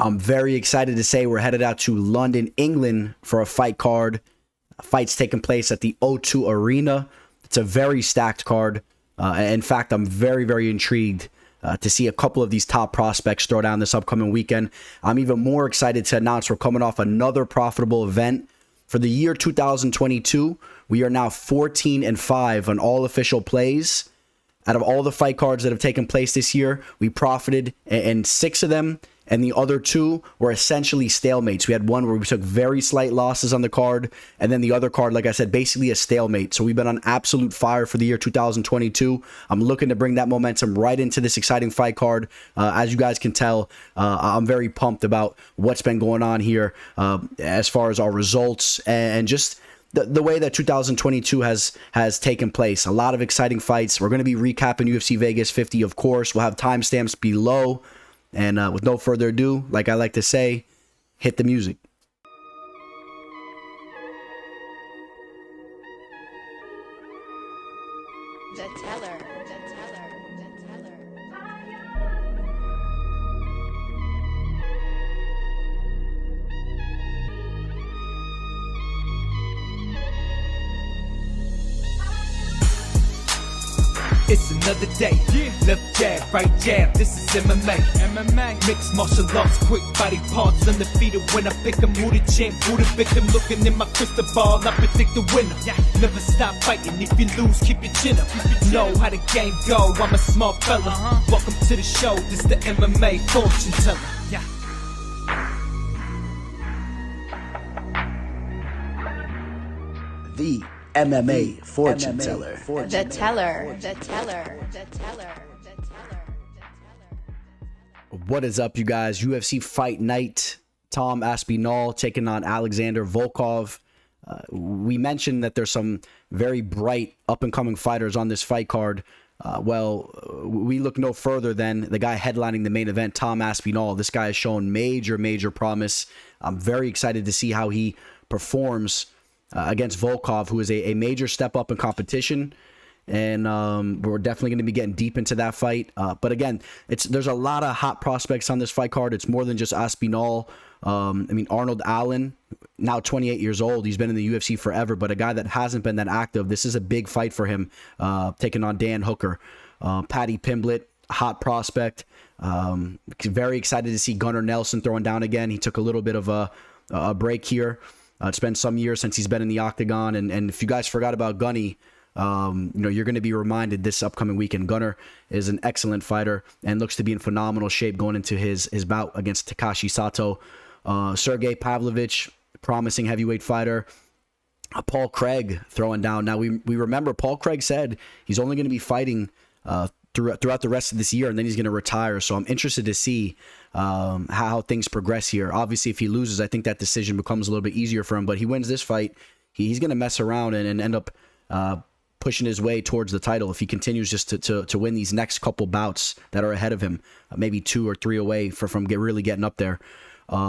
I'm very excited to say we're headed out to London, England for a fight card. Fights taking place at the O2 Arena. It's a very stacked card. In fact, I'm very, very intrigued to see a couple of these top prospects throw down this upcoming weekend. I'm even more excited to announce we're coming off another profitable event. For the year 2022, we are now 14-5 on all official plays. Out of all the fight cards that have taken place this year, we profited in 6 of them, and the other 2 were essentially stalemates. We had one where we took very slight losses on the card, and then the other card, like I said, basically a stalemate. So we've been on absolute fire for the year 2022. I'm looking to bring that momentum right into this exciting fight card. As you guys can tell, I'm very pumped about what's been going on here as far as our results and just the way that 2022 has taken place. A lot of exciting fights. We're going to be recapping UFC Vegas 50, of course. We'll have timestamps below. And with no further ado, like I like to say, hit the music. The teller. It's another day, left jab, right jab, this is MMA. Mixed martial arts, quick body parts, undefeated when I pick 'em. Who the champ, who the victim, looking in my crystal ball, I predict the winner. Never stop fighting, if you lose, keep your chin up. Know how the game go, I'm a smart fella. Welcome to the show, this the MMA fortune teller. The MMA fortune teller. The teller. What is up, you guys? UFC Fight Night. Tom Aspinall taking on Alexander Volkov. We mentioned that there's some very bright up-and-coming fighters on this fight card. We look no further than the guy headlining the main event, Tom Aspinall. This guy has shown major promise. I'm very excited to see how he performs against Volkov, who is a major step up in competition. And we're definitely going to be getting deep into that fight. But again, there's a lot of hot prospects on this fight card. It's more than just Aspinall. Arnold Allen, now 28 years old. He's been in the UFC forever, but a guy that hasn't been that active. This is a big fight for him, taking on Dan Hooker. Paddy Pimblet, hot prospect. Very excited to see Gunnar Nelson throwing down again. He took a little bit of a break here. It's been some years since he's been in the octagon. And if you guys forgot about Gunny, you're going to be reminded this upcoming weekend. Gunnar is an excellent fighter and looks to be in phenomenal shape going into his bout against Takashi Sato. Sergei Pavlovich, promising heavyweight fighter. Paul Craig throwing down. Now, we remember Paul Craig said he's only going to be fighting throughout the rest of this year, and then he's going to retire. So I'm interested to see how things progress here. Obviously, if he loses, I think that decision becomes a little bit easier for him. But he wins this fight, he's going to mess around and end up pushing his way towards the title if he continues just to win these next couple bouts that are ahead of him, maybe 2 or 3 away from really getting up there.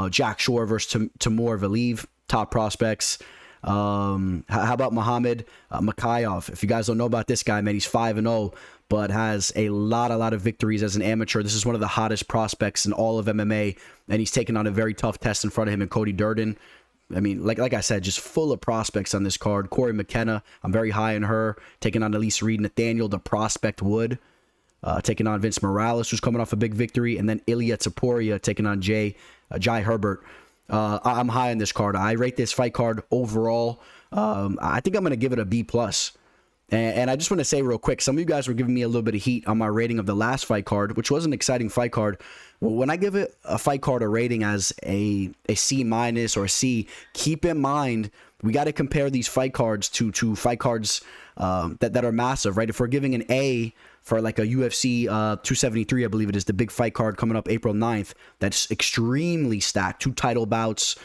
Jack Shore versus Timur Valiev, top prospects. How about Muhammad Makhachev? If you guys don't know about this guy, man, he's 5-0, but has a lot of victories as an amateur. This is one of the hottest prospects in all of MMA, and he's taking on a very tough test in front of him and Cody Durden. I mean, like I said, just full of prospects on this card. Cory McKenna, I'm very high on her, taking on Elise Reed. Nathaniel, the prospect Wood, taking on Vince Morales, who's coming off a big victory. And then Ilia Topuria taking on Jai Herbert. I'm high on this card. I rate this fight card overall. I think I'm going to give it a B+. And I just want to say real quick, some of you guys were giving me a little bit of heat on my rating of the last fight card, which was an exciting fight card. When I give it a fight card a rating as a C- or a C, keep in mind we got to compare these fight cards to fight cards that are massive, right? If we're giving an A for like a UFC 273, I believe it is, the big fight card coming up April 9th, that's extremely stacked. 2 title bouts,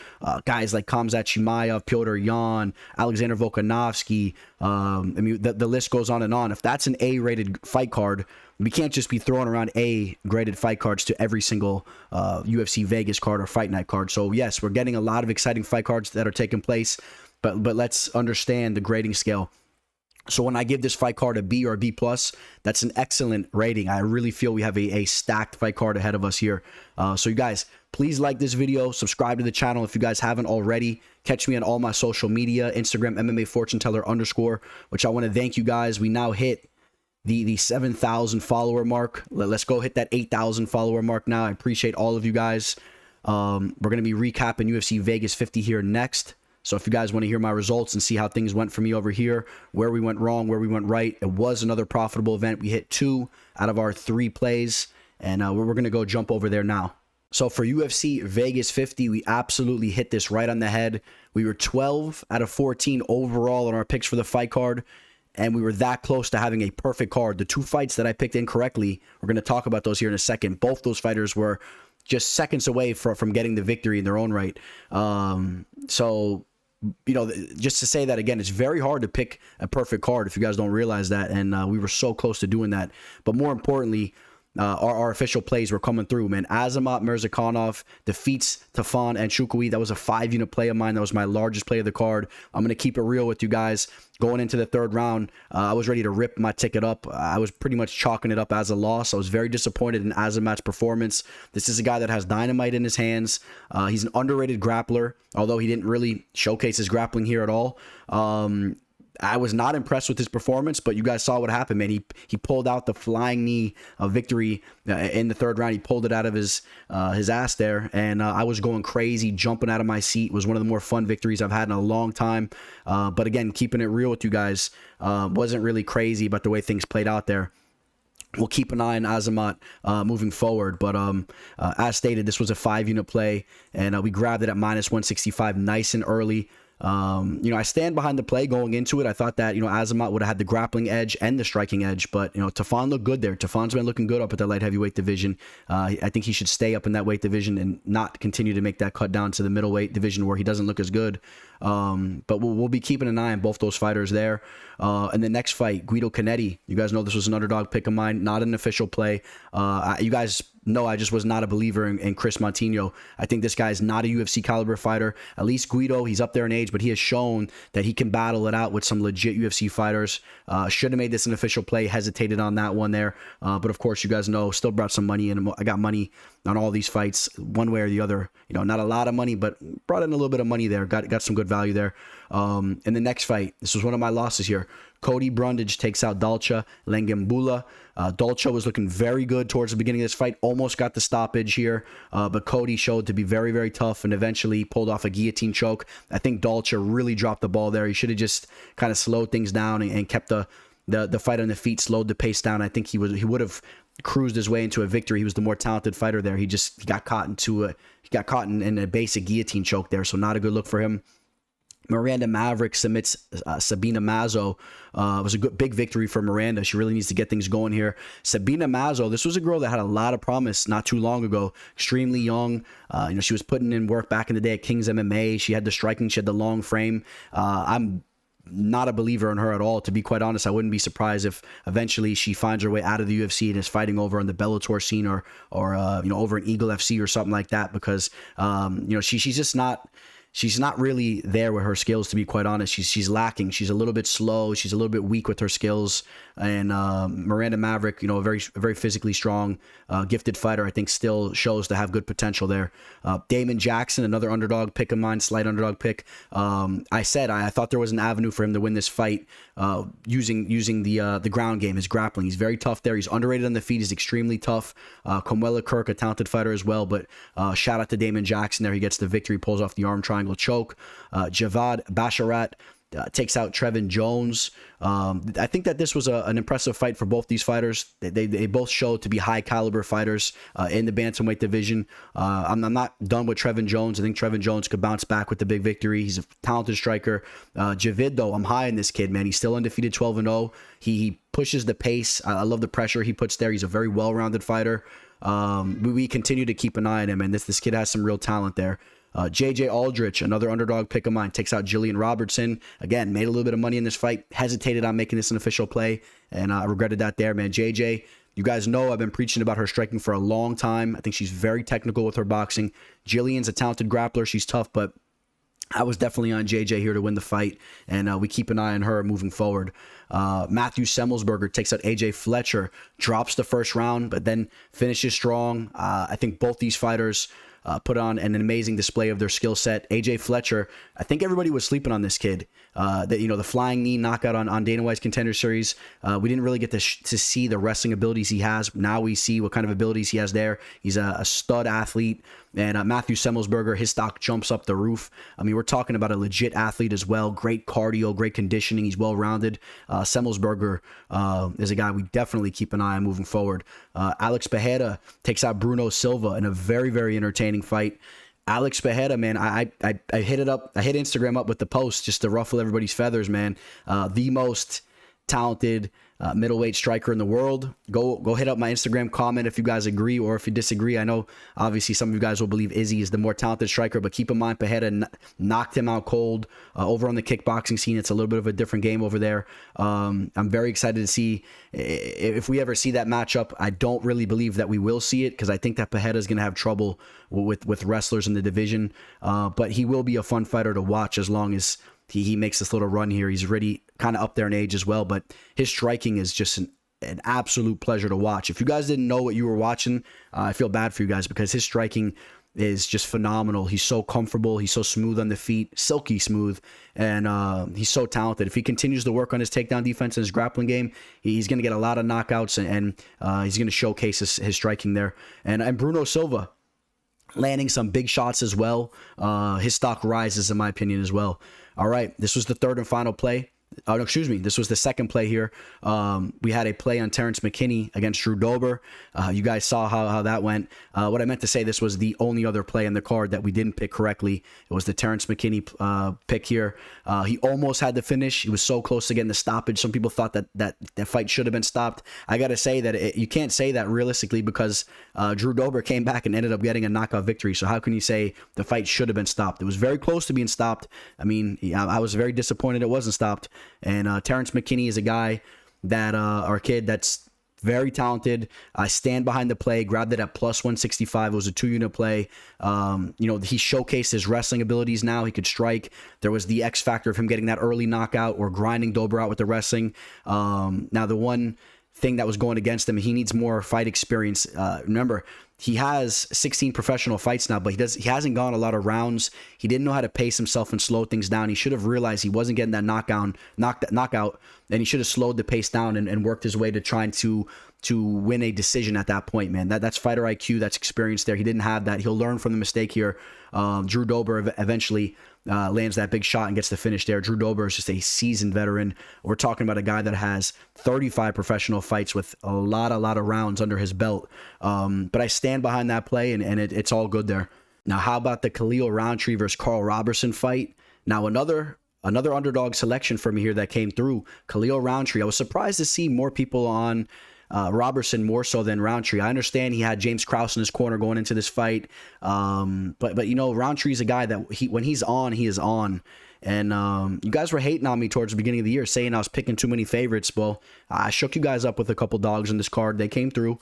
guys like Khamzat Chimaev, Piotr Yan, Alexander Volkanovski. The list goes on and on. If that's an A-rated fight card, we can't just be throwing around A-graded fight cards to every single UFC Vegas card or Fight Night card. So yes, we're getting a lot of exciting fight cards that are taking place, but let's understand the grading scale. So when I give this fight card a B or a B plus, that's an excellent rating. I really feel we have a stacked fight card ahead of us here. So you guys, please like this video, subscribe to the channel if you guys haven't already. Catch me on all my social media, Instagram, MMA Fortune Teller _, which I want to thank you guys. We now hit the 7,000 follower mark. Let's go hit that 8,000 follower mark now. I appreciate all of you guys. We're going to be recapping UFC Vegas 50 here next. So if you guys want to hear my results and see how things went for me over here, where we went wrong, where we went right, it was another profitable event. We hit 2 out of our 3 plays, and we're going to go jump over there now. So for UFC Vegas 50, we absolutely hit this right on the head. We were 12 out of 14 overall on our picks for the fight card, and we were that close to having a perfect card. The 2 fights that I picked incorrectly, we're going to talk about those here in a second. Both those fighters were just seconds away from getting the victory in their own right. So, you know, just to say that again, it's very hard to pick a perfect card if you guys don't realize that. And we were so close to doing that. But more importantly, our official plays were coming through, man. Azamat Mirzakhanov defeats Tafon and Shukui. That was a 5-unit play of mine. That was my largest play of the card. I'm going to keep it real with you guys. Going into the 3rd round, I was ready to rip my ticket up. I was pretty much chalking it up as a loss. I was very disappointed in Azamat's performance. This is a guy that has dynamite in his hands. He's an underrated grappler, although he didn't really showcase his grappling here at all. I was not impressed with his performance, but you guys saw what happened, man. He pulled out the flying knee of victory in the 3rd round. He pulled it out of his ass there, and I was going crazy, jumping out of my seat. It was one of the more fun victories I've had in a long time. But again, keeping it real with you guys, wasn't really crazy about the way things played out there. We'll keep an eye on Azamat moving forward. But as stated, this was a 5-unit play, and we grabbed it at -165 nice and early. You know, I stand behind the play going into it. I thought that, you know, Azamat would have had the grappling edge and the striking edge, but, you know, Tafon looked good there. Tafon's been looking good up at the light heavyweight division. I think he should stay up in that weight division and not continue to make that cut down to the middleweight division where he doesn't look as good. But we'll be keeping an eye on both those fighters there. And the next fight, Guido Canetti. You guys know this was an underdog pick of mine, not an official play. You guys know I just was not a believer in Chris Montigno. I think this guy is not a UFC caliber fighter. At least Guido, he's up there in age, but he has shown that he can battle it out with some legit UFC fighters. Should have made this an official play, hesitated on that one there. But of course, you guys know, still brought some money in. I got money on all these fights, one way or the other. You know, not a lot of money, but brought in a little bit of money there. Got some good value there. In the next fight, this was one of my losses here. Cody Brundage takes out Dalcha Lengembula. Dalcha was looking very good towards the beginning of this fight. Almost got the stoppage here, but Cody showed to be very, very tough and eventually pulled off a guillotine choke. I think Dalcha really dropped the ball there. He should have just kind of slowed things down and kept the fight on the feet, slowed the pace down. I think he would have cruised his way into a victory. He was the more talented fighter there. He got caught in a basic guillotine choke there, so not a good look for him. Miranda Maverick submits Sabina Mazo. It was a big victory for Miranda. She really needs to get things going here. Sabina Mazo, this was a girl that had a lot of promise not too long ago. Extremely young. You know, she was putting in work back in the day at King's MMA. She had the striking. She had the long frame. I'm not a believer in her at all, to be quite honest. I wouldn't be surprised if eventually she finds her way out of the UFC and is fighting over on the Bellator scene or you know, over in Eagle FC or something like that, because you know, she's just not. She's not really there with her skills, to be quite honest. She's lacking. She's a little bit slow. She's a little bit weak with her skills. And Miranda Maverick, you know, a very physically strong, gifted fighter, I think still shows to have good potential there. Damon Jackson, another underdog pick of mine, slight underdog pick. I thought there was an avenue for him to win this fight using the ground game, his grappling. He's very tough there. He's underrated on the feet. He's extremely tough. Comwella Kirk, a talented fighter as well. But shout out to Damon Jackson there. He gets the victory, pulls off the arm triangle choke. Javad Basharat takes out Trevin Jones. I think that this was an impressive fight for both these fighters. They both showed to be high caliber fighters in the bantamweight division. I'm not done with Trevin Jones. I think Trevin Jones could bounce back with the big victory. He's a talented striker. Javid, though, I'm high in this kid, man. He's still undefeated, 12-0. He pushes the pace. I love the pressure he puts there. He's a very well-rounded fighter. We continue to keep an eye on him, and this kid has some real talent there. JJ Aldrich, another underdog pick of mine, takes out Jillian Robertson. Again, made a little bit of money in this fight. Hesitated on making this an official play, and I regretted that there, man. JJ, you guys know I've been preaching about her striking for a long time. I think she's very technical with her boxing. Jillian's a talented grappler. She's tough, but I was definitely on JJ here to win the fight, and we keep an eye on her moving forward. Matthew Semmelsberger takes out AJ Fletcher, drops the first round, but then finishes strong. I think both these fighters put on an amazing display of their skill set. AJ Fletcher, I think everybody was sleeping on this kid. The flying knee knockout on Dana White's Contender Series. We didn't really get to see the wrestling abilities he has. Now we see what kind of abilities he has there. He's a stud athlete. And Matthew Semmelsberger, his stock jumps up the roof. I mean, we're talking about a legit athlete as well. Great cardio, great conditioning. He's well-rounded. Semmelsberger is a guy we definitely keep an eye on moving forward. Alex Pereira takes out Bruno Silva in a very, very entertaining fight. Alex Pereira, man, I hit it up. I hit Instagram up with the post just to ruffle everybody's feathers, man. The most talented middleweight striker in the world. Go hit up my Instagram, comment if you guys agree or if you disagree. I know obviously some of you guys will believe Izzy is the more talented striker, but keep in mind Pereira knocked him out cold over on the kickboxing scene. It's a little bit of a different game over there. I'm very excited to see if we ever see that matchup. I don't really believe that we will see it because I think that Pereira is going to have trouble with wrestlers in the division, but he will be a fun fighter to watch as long as he makes this little run here. He's already kind of up there in age as well, but his striking is just an absolute pleasure to watch. If you guys didn't know what you were watching, I feel bad for you guys because his striking is just phenomenal. He's so comfortable. He's so smooth on the feet, silky smooth, and he's so talented. If he continues to work on his takedown defense and his grappling game, he's going to get a lot of knockouts, and he's going to showcase his striking there. And Bruno Silva, landing some big shots as well. His stock rises, in my opinion, as well. All right, this was the third and final play. Oh, no, excuse me. This was the second play here. We had a play on Terrence McKinney against Drew Dober. You guys saw how that went. What I meant to say, this was the only other play in the card that we didn't pick correctly. It was the Terrence McKinney pick here. He almost had the finish. He was so close to getting the stoppage. Some people thought that fight should have been stopped. I got to say that you can't say that realistically because Drew Dober came back and ended up getting a knockout victory. So how can you say the fight should have been stopped? It was very close to being stopped. I mean, I was very disappointed it wasn't stopped. And Terrence McKinney is a guy that, our kid that's very talented. I stand behind the play, grabbed it at plus 165. It was a 2-unit play. He showcased his wrestling abilities now. He could strike. There was the X factor of him getting that early knockout or grinding Dober out with the wrestling. Now, the one thing that was going against him, he needs more fight experience. Remember, he has 16 professional fights now, but he hasn't gone a lot of rounds. He didn't know how to pace himself and slow things down. He should have realized he wasn't getting that knockout, and he should have slowed the pace down and worked his way to trying to win a decision at that point, man. That's fighter IQ, that's experience there. He didn't have that. He'll learn from the mistake here. Drew Dober eventually lands that big shot and gets the finish there. Drew Dober is just a seasoned veteran. We're talking about a guy that has 35 professional fights with a lot of rounds under his belt. But I stand behind that play, and it's all good there. Now, how about the Khalil Roundtree versus Carl Robertson fight? Now, another underdog selection for me here that came through. Khalil Roundtree. I was surprised to see more people on Robertson more so than Roundtree. I understand he had James Krause in his corner going into this fight, but Roundtree is a guy that when he's on, he is on. And you guys were hating on me towards the beginning of the year, saying I was picking too many favorites. Well, I shook you guys up with a couple dogs in this card. They came through.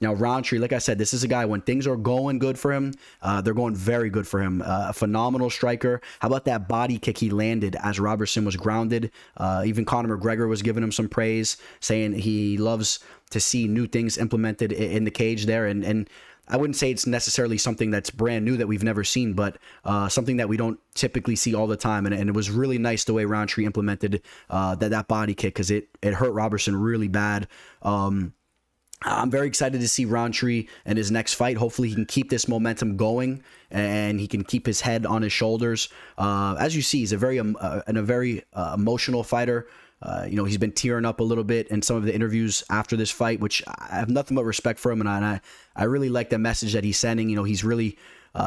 Now, Roundtree, like I said, this is a guy, when things are going good for him, they're going very good for him. A phenomenal striker. How about that body kick he landed as Robertson was grounded? Even Conor McGregor was giving him some praise, saying he loves to see new things implemented in the cage there. And I wouldn't say it's necessarily something that's brand new that we've never seen, but something that we don't typically see all the time. And it was really nice the way Roundtree implemented that body kick because it hurt Robertson really bad. I'm very excited to see Roundtree and his next fight. Hopefully he can keep this momentum going and he can keep his head on his shoulders. As you see, he's a very emotional fighter. He's been tearing up a little bit in some of the interviews after this fight, which I have nothing but respect for him. And I really like the message that he's sending. He's really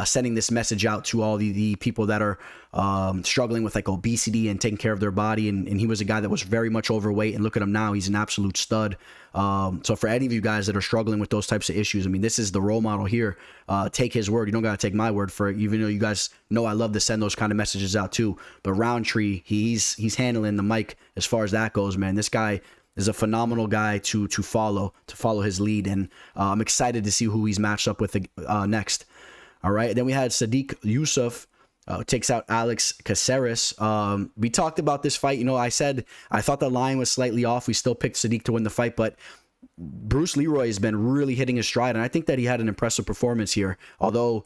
sending this message out to all the people that are struggling with like obesity and taking care of their body. And he was a guy that was very much overweight, and look at him now. He's an absolute stud. So for any of you guys that are struggling with those types of issues, I mean, this is the role model here. Take his word. You don't got to take my word for it, even though you guys know I love to send those kind of messages out too. But Roundtree, he's handling the mic as far as that goes, man. This guy is a phenomenal guy to follow his lead. And I'm excited to see who he's matched up with next. All right. Then we had Sadiq Yusuf takes out Alex Caceres. We talked about this fight. I said I thought the line was slightly off. We still picked Sadiq to win the fight, but Bruce Leroy has been really hitting his stride, and I think that he had an impressive performance here. Although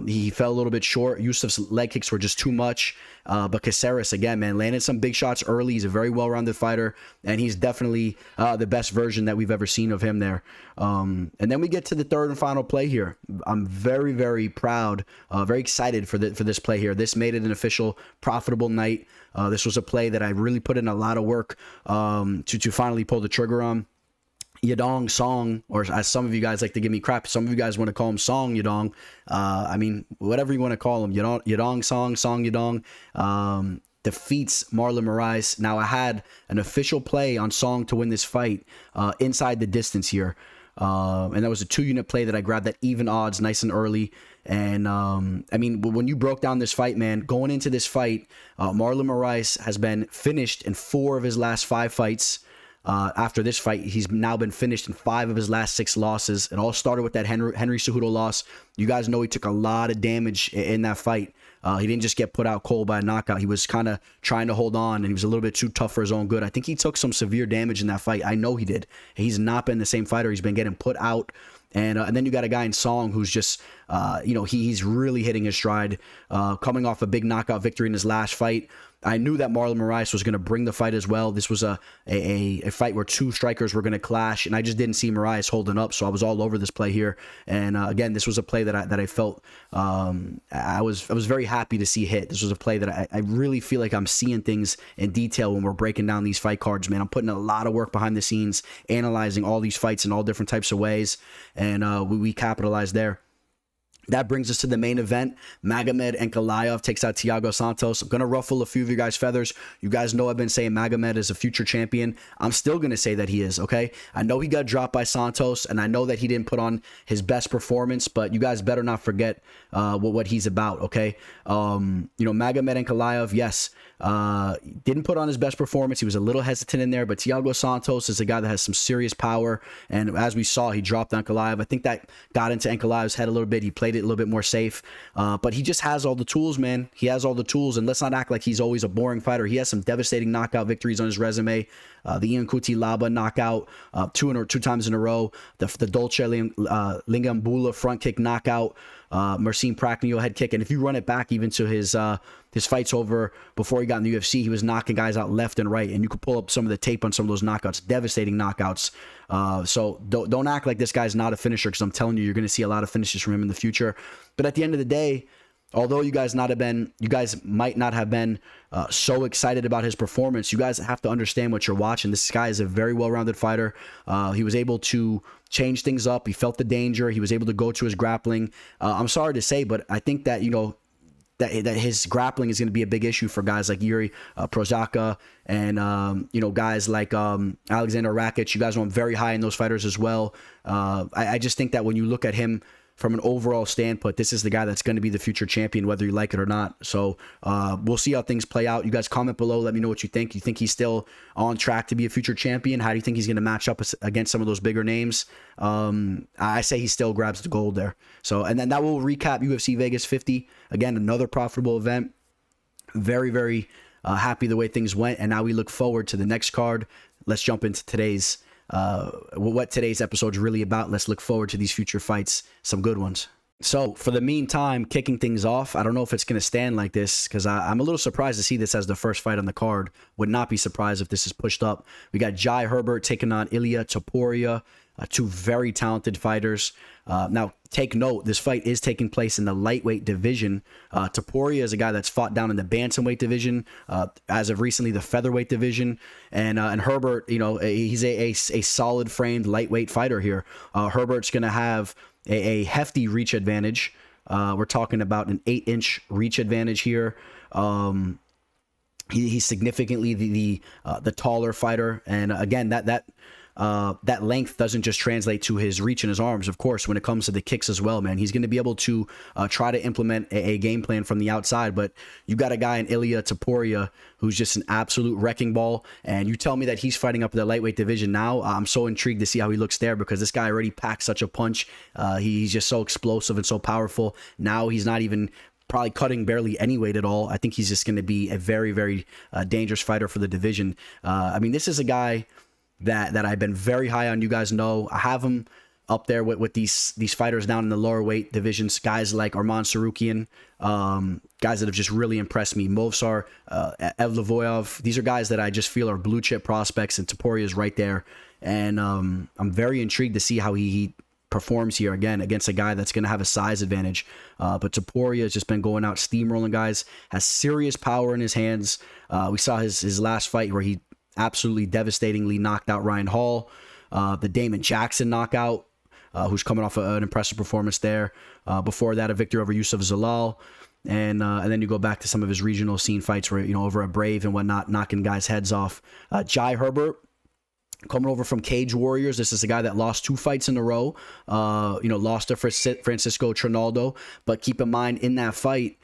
he fell a little bit short, Yusuf's leg kicks were just too much. But Caceres, again, man, landed some big shots early. He's a very well-rounded fighter, and he's definitely the best version that we've ever seen of him there. And then we get to the third and final play here. I'm very, very proud, very excited for this play here. This made it an official profitable night. This was a play that I really put in a lot of work to finally pull the trigger on. Yadong Song, or as some of you guys like to give me crap, some of you guys want to call him Song Yadong. I mean, whatever you want to call him, Yadong Song Yadong, defeats Marlon Moraes. Now, I had an official play on Song to win this fight inside the distance here. And that was a 2-unit play that I grabbed at even odds nice and early. And I mean, when you broke down this fight, man, going into this fight, Marlon Moraes has been finished in 4 of his last 5 fights. After this fight, he's now been finished in 5 of his last 6 losses. It all started with that Henry Cejudo loss. You guys know he took a lot of damage in that fight. He didn't just get put out cold by a knockout. He was kind of trying to hold on, and he was a little bit too tough for his own good. I think he took some severe damage in that fight. I know he did. He's not been the same fighter. He's been getting put out. And then you got a guy in Song who's just, he's really hitting his stride, coming off a big knockout victory in his last fight. I knew that Marlon Moraes was going to bring the fight as well. This was a fight where 2 strikers were going to clash, and I just didn't see Moraes holding up, so I was all over this play here. And again, this was a play that I felt I was very happy to see hit. This was a play that I really feel like I'm seeing things in detail when we're breaking down these fight cards, man. I'm putting a lot of work behind the scenes, analyzing all these fights in all different types of ways, and we capitalized there. That brings us to the main event. Magomed Ankalaev takes out Thiago Santos. I'm going to ruffle a few of you guys' feathers. You guys know I've been saying Magomed is a future champion. I'm still going to say that he is, okay? I know he got dropped by Santos, and I know that he didn't put on his best performance, but you guys better not forget what he's about, okay? Magomed Ankalaev, yes, didn't put on his best performance. He was a little hesitant in there, but Thiago Santos is a guy that has some serious power, and as we saw, he dropped Ankalaev. I think that got into Ankalaev's head a little bit. He played it a little bit more safe, but he just has all the tools, man. He has all the tools, and let's not act like he's always a boring fighter. He has some devastating knockout victories on his resume. The Ian Kuti Laba knockout 2 times in a row, the Dolce Lingambula front kick knockout, Marcin Prachnio head kick, and if you run it back even to his fights over before he got in the UFC, he was knocking guys out left and right, and you could pull up some of the tape on some of those knockouts, devastating knockouts. So don't act like this guy's not a finisher, because I'm telling you, you're going to see a lot of finishes from him in the future. But at the end of the day, although you guys might not have been so excited about his performance, you guys have to understand what you're watching. This guy is a very well-rounded fighter. He was able to change things up. He felt the danger. He was able to go to his grappling. I'm sorry to say, but I think that, that his grappling is going to be a big issue for guys like Yuri Prochazka and, guys like Alexander Rakic. You guys know I'm very high in those fighters as well. I just think that when you look at him from an overall standpoint, this is the guy that's going to be the future champion, whether you like it or not. So we'll see how things play out. You guys comment below. Let me know what you think. You think he's still on track to be a future champion? How do you think he's going to match up against some of those bigger names? I say he still grabs the gold there. So, and then that will recap UFC Vegas 50. Again, another profitable event. Very, very happy the way things went. And now we look forward to the next card. Let's jump into today's what today's episode is really about. Let's look forward to these future fights, some good ones. So for the meantime, kicking things off, I don't know if it's going to stand like this, because I'm a little surprised to see this as the first fight on the card. Would not be surprised if this is pushed up. We got Jai Herbert taking on Ilia Topuria, 2 very talented fighters. Now, take note, this fight is taking place in the lightweight division. Topuria is a guy that's fought down in the bantamweight division, as of recently the featherweight division. And Herbert, he's a solid framed lightweight fighter here. Herbert's going to have a hefty reach advantage. We're talking about an 8-inch reach advantage here. He's significantly the taller fighter, and again, that length doesn't just translate to his reach in his arms. Of course, when it comes to the kicks as well, man, he's going to be able to try to implement a game plan from the outside. But you got a guy in Ilia Topuria who's just an absolute wrecking ball, and you tell me that he's fighting up in the lightweight division now. I'm so intrigued to see how he looks there, because this guy already packs such a punch. He's just so explosive and so powerful. Now he's not even probably cutting barely any weight at all. I think he's just going to be a very, very dangerous fighter for the division. I mean, this is a guy that I've been very high on. You guys know I have him up there with these fighters down in the lower weight divisions, guys like Arman Sarukian, guys that have just really impressed me. Movsar, Evlovoyov. These are guys that I just feel are blue chip prospects, and Topuria is right there. And I'm very intrigued to see how he performs here again against a guy that's going to have a size advantage. But Topuria has just been going out steamrolling guys, has serious power in his hands. We saw his last fight where he absolutely devastatingly knocked out Ryan Hall. The Damon Jackson knockout, who's coming off an impressive performance there. Before that, a victory over Yusuf Zalal. And then you go back to some of his regional scene fights where, over at Brave and whatnot, knocking guys' heads off. Jai Herbert, coming over from Cage Warriors. This is a guy that lost 2 fights in a row. Lost to Francisco Trinaldo. But keep in mind, in that fight,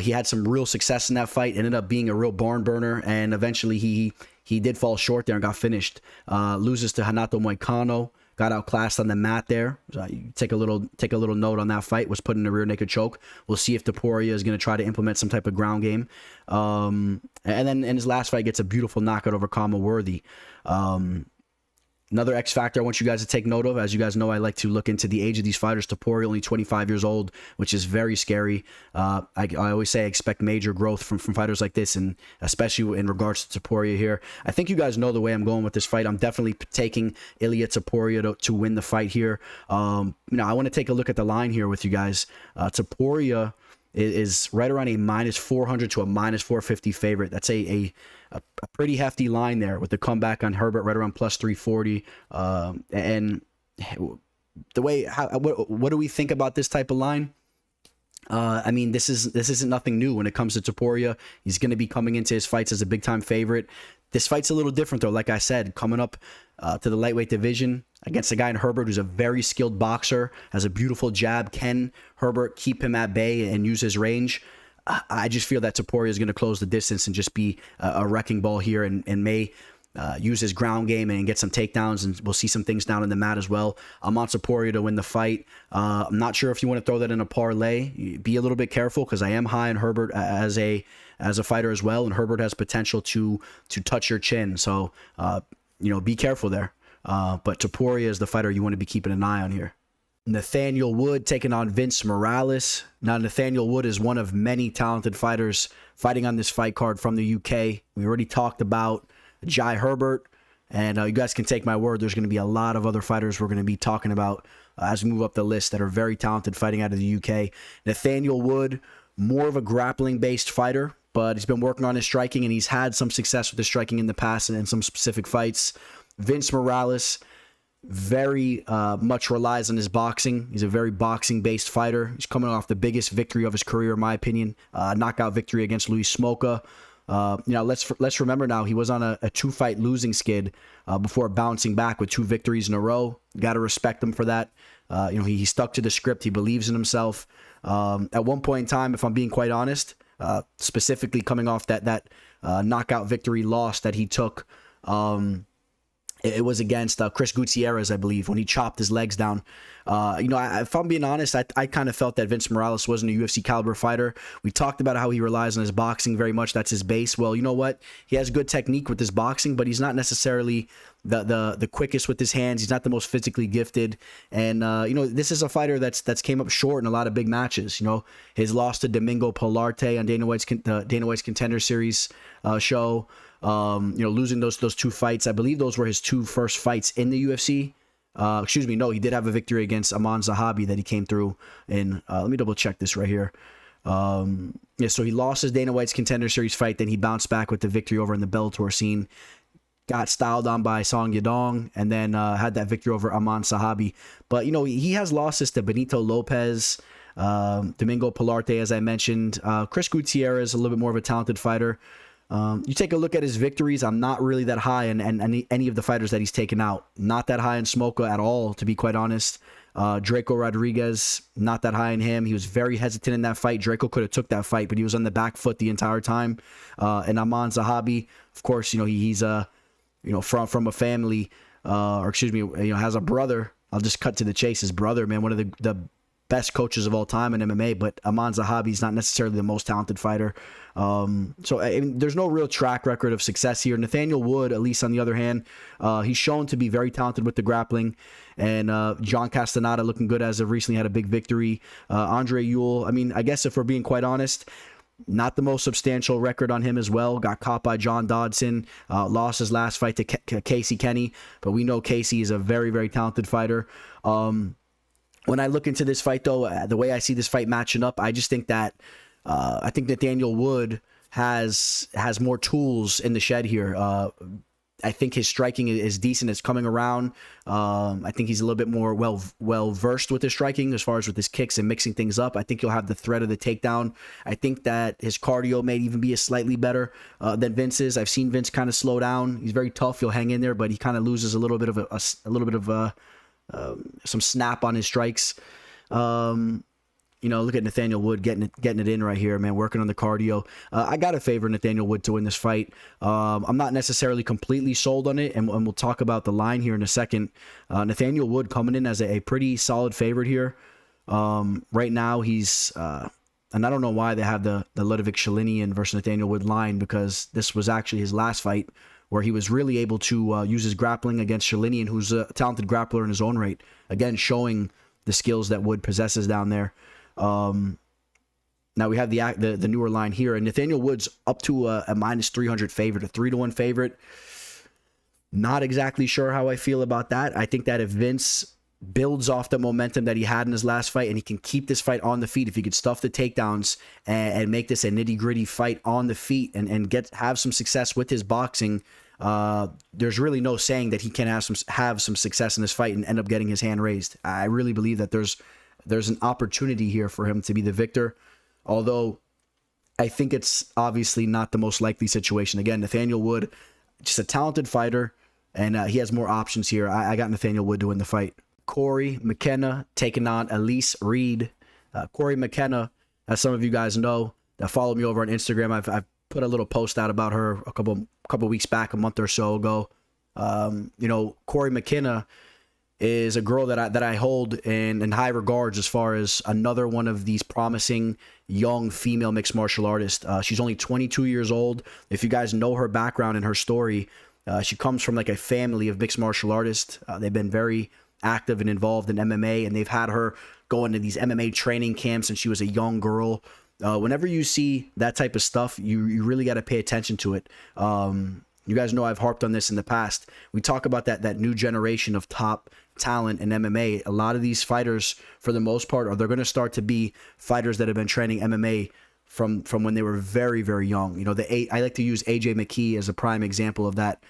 he had some real success in that fight. Ended up being a real barn burner, and eventually he did fall short there and got finished. Loses to Hanato Moicano. Got outclassed on the mat there. You take a little note on that fight. Was put in a rear naked choke. We'll see if Topuria is going to try to implement some type of ground game. And then in his last fight, gets a beautiful knockout over Kama Worthy. Another X factor I want you guys to take note of. As you guys know, I like to look into the age of these fighters. Topuria only 25 years old, which is very scary. I always say I expect major growth from fighters like this, and especially in regards to Topuria here. I think you guys know the way I'm going with this fight. I'm definitely taking Ilia Topuria to win the fight here. I want to take a look at the line here with you guys. Topuria is right around a -400 to a -450 favorite. That's a pretty hefty line there with the comeback on Herbert right around +340. And the way, what do we think about this type of line? I mean, this isn't nothing new when it comes to Topuria. He's going to be coming into his fights as a big time favorite. This fight's a little different though. Like I said, coming up to the lightweight division against a guy in Herbert who's a very skilled boxer, has a beautiful jab. Can Herbert keep him at bay and use his range? I just feel that Topuria is going to close the distance and just be a wrecking ball here, and may use his ground game and get some takedowns, and we'll see some things down in the mat as well. I'm on Topuria to win the fight. I'm not sure if you want to throw that in a parlay. Be a little bit careful, because I am high on Herbert as a fighter as well, and Herbert has potential to touch your chin. So be careful there. But Topuria is the fighter you want to be keeping an eye on here. Nathaniel Wood taking on Vince Morales. Now, Nathaniel Wood is one of many talented fighters fighting on this fight card from the UK. We already talked about Jai Herbert, and you guys can take my word, there's going to be a lot of other fighters we're going to be talking about as we move up the list that are very talented fighting out of the UK. Nathaniel Wood, more of a grappling-based fighter, but he's been working on his striking, and he's had some success with his striking in the past and in some specific fights. Vince Morales very much relies on his boxing. He's a very boxing-based fighter. He's coming off the biggest victory of his career, in my opinion, knockout victory against Luis Smoka. Let's remember now, he was on a 2-fight losing skid before bouncing back with 2 victories in a row. Got to respect him for that. He stuck to the script. He believes in himself. At one point in time, if I'm being quite honest, specifically coming off that knockout victory loss that he took, it was against Chris Gutierrez, I believe, when he chopped his legs down. If I'm being honest, I kind of felt that Vince Morales wasn't a UFC caliber fighter. We talked about how he relies on his boxing very much. That's his base. Well, you know what? He has good technique with his boxing, but he's not necessarily the quickest with his hands. He's not the most physically gifted. And, this is a fighter that's came up short in a lot of big matches. His loss to Domingo Pilarte on Dana White's Contender Series show. Losing those 2 fights. I believe those were his 2 first fights in the UFC. He did have a victory against Aman Zahabi that he came through in. Let me double check this right here. So he lost his Dana White's Contender Series fight, then he bounced back with the victory over in the Bellator scene. Got styled on by Song Yadong, and then had that victory over Aman Zahabi. But, he has losses to Benito Lopez, Domingo Pilarte, as I mentioned. Chris Gutierrez, a little bit more of a talented fighter. You take a look at his victories, I'm not really that high in any of the fighters that he's taken out. Not that high in Smoka at all, to be quite honest. Draco Rodriguez, not that high in him. He was very hesitant in that fight. Draco could have took that fight, but he was on the back foot the entire time. And Aman Zahabi, of course, he's from a family, has a brother. I'll just cut to the chase. His brother, man, one of the best coaches of all time in MMA, but Aman Zahabi's not necessarily the most talented fighter. So I mean, there's no real track record of success here. Nathaniel Wood, at least on the other hand, he's shown to be very talented with the grappling. And John Castaneda looking good as of recently, had a big victory. Andre Ewell, I mean, I guess if we're being quite honest, not the most substantial record on him as well. Got caught by John Dodson, lost his last fight to Casey Kenny, but we know Casey is a very, very talented fighter. When I look into this fight, though, the way I see this fight matching up, I just think that I think Nathaniel Wood has more tools in the shed here. I think his striking is decent. It's coming around. I think he's a little bit more well versed with his striking as far as with his kicks and mixing things up. I think he'll have the threat of the takedown. I think that his cardio may even be slightly better than Vince's. I've seen Vince kind of slow down. He's very tough. He'll hang in there, but he kind of loses a little bit of some snap on his strikes. Look at Nathaniel Wood getting it in right here, man, working on the cardio. I got to favor Nathaniel Wood to win this fight. I'm not necessarily completely sold on it, and we'll talk about the line here in a second. Nathaniel Wood coming in as a pretty solid favorite here. Right now, he's... and I don't know why they have the Ludovic Shalinian versus Nathaniel Wood line, because this was actually his last fight where he was really able to use his grappling against Shalinian, who's a talented grappler in his own right. Again, showing the skills that Wood possesses down there. Now we have the newer line here, and Nathaniel Wood's up to a minus 300 favorite, a 3-1 favorite. Not exactly sure how I feel about that. I think that if Vince builds off the momentum that he had in his last fight, and he can keep this fight on the feet, if he could stuff the takedowns and make this a nitty-gritty fight on the feet and have some success with his boxing, there's really no saying that he can have some success in this fight and end up getting his hand raised. I really believe that there's an opportunity here for him to be the victor, although I think it's obviously not the most likely situation. Again, Nathaniel Wood, just a talented fighter, and he has more options here. I got Nathaniel Wood to win the fight. Cory McKenna taking on Elise Reed. Cory McKenna, as some of you guys know that follow me over on Instagram, I've put a little post out about her a couple weeks back, a month or so ago. Cory McKenna is a girl that I hold in high regards as far as another one of these promising young female mixed martial artists. She's only 22 years old. If you guys know her background and her story, she comes from like a family of mixed martial artists. They've been very active and involved in MMA, and they've had her go into these MMA training camps since she was a young girl. Whenever you see that type of stuff, you really got to pay attention to it. You guys know I've harped on this in the past. We talk about that new generation of top talent in MMA. A lot of these fighters, for the most part, they're going to start to be fighters that have been training MMA from when they were very, very young. I like to use AJ McKee as a prime example of that.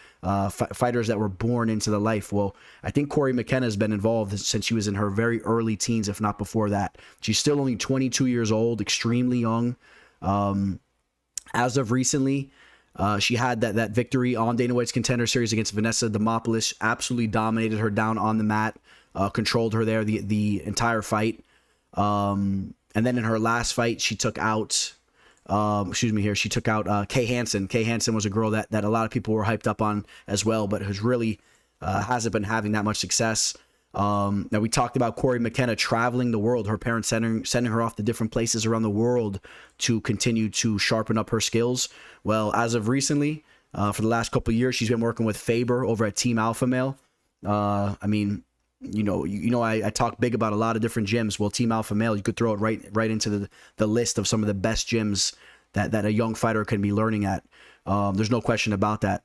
Fighters that were born into the life. Well, I think Cory McKenna has been involved since she was in her very early teens, if not before that. She's still only 22 years old, extremely young. As of recently, she had that victory on Dana White's Contender Series against Vanessa Demopoulos. Absolutely dominated her down on the mat, controlled her there the entire fight. And then in her last fight, she took out, she took out Kay Hansen. Kay Hansen was a girl that a lot of people were hyped up on as well, but has really hasn't been having that much success. Now we talked about Cory McKenna traveling the world, her parents sending her off to different places around the world to continue to sharpen up her skills. Well, as of recently, for the last couple of years, she's been working with Faber over at Team Alpha Male. I talk big about a lot of different gyms. Well, Team Alpha Male, you could throw it right into the list of some of the best gyms that a young fighter can be learning at. There's no question about that.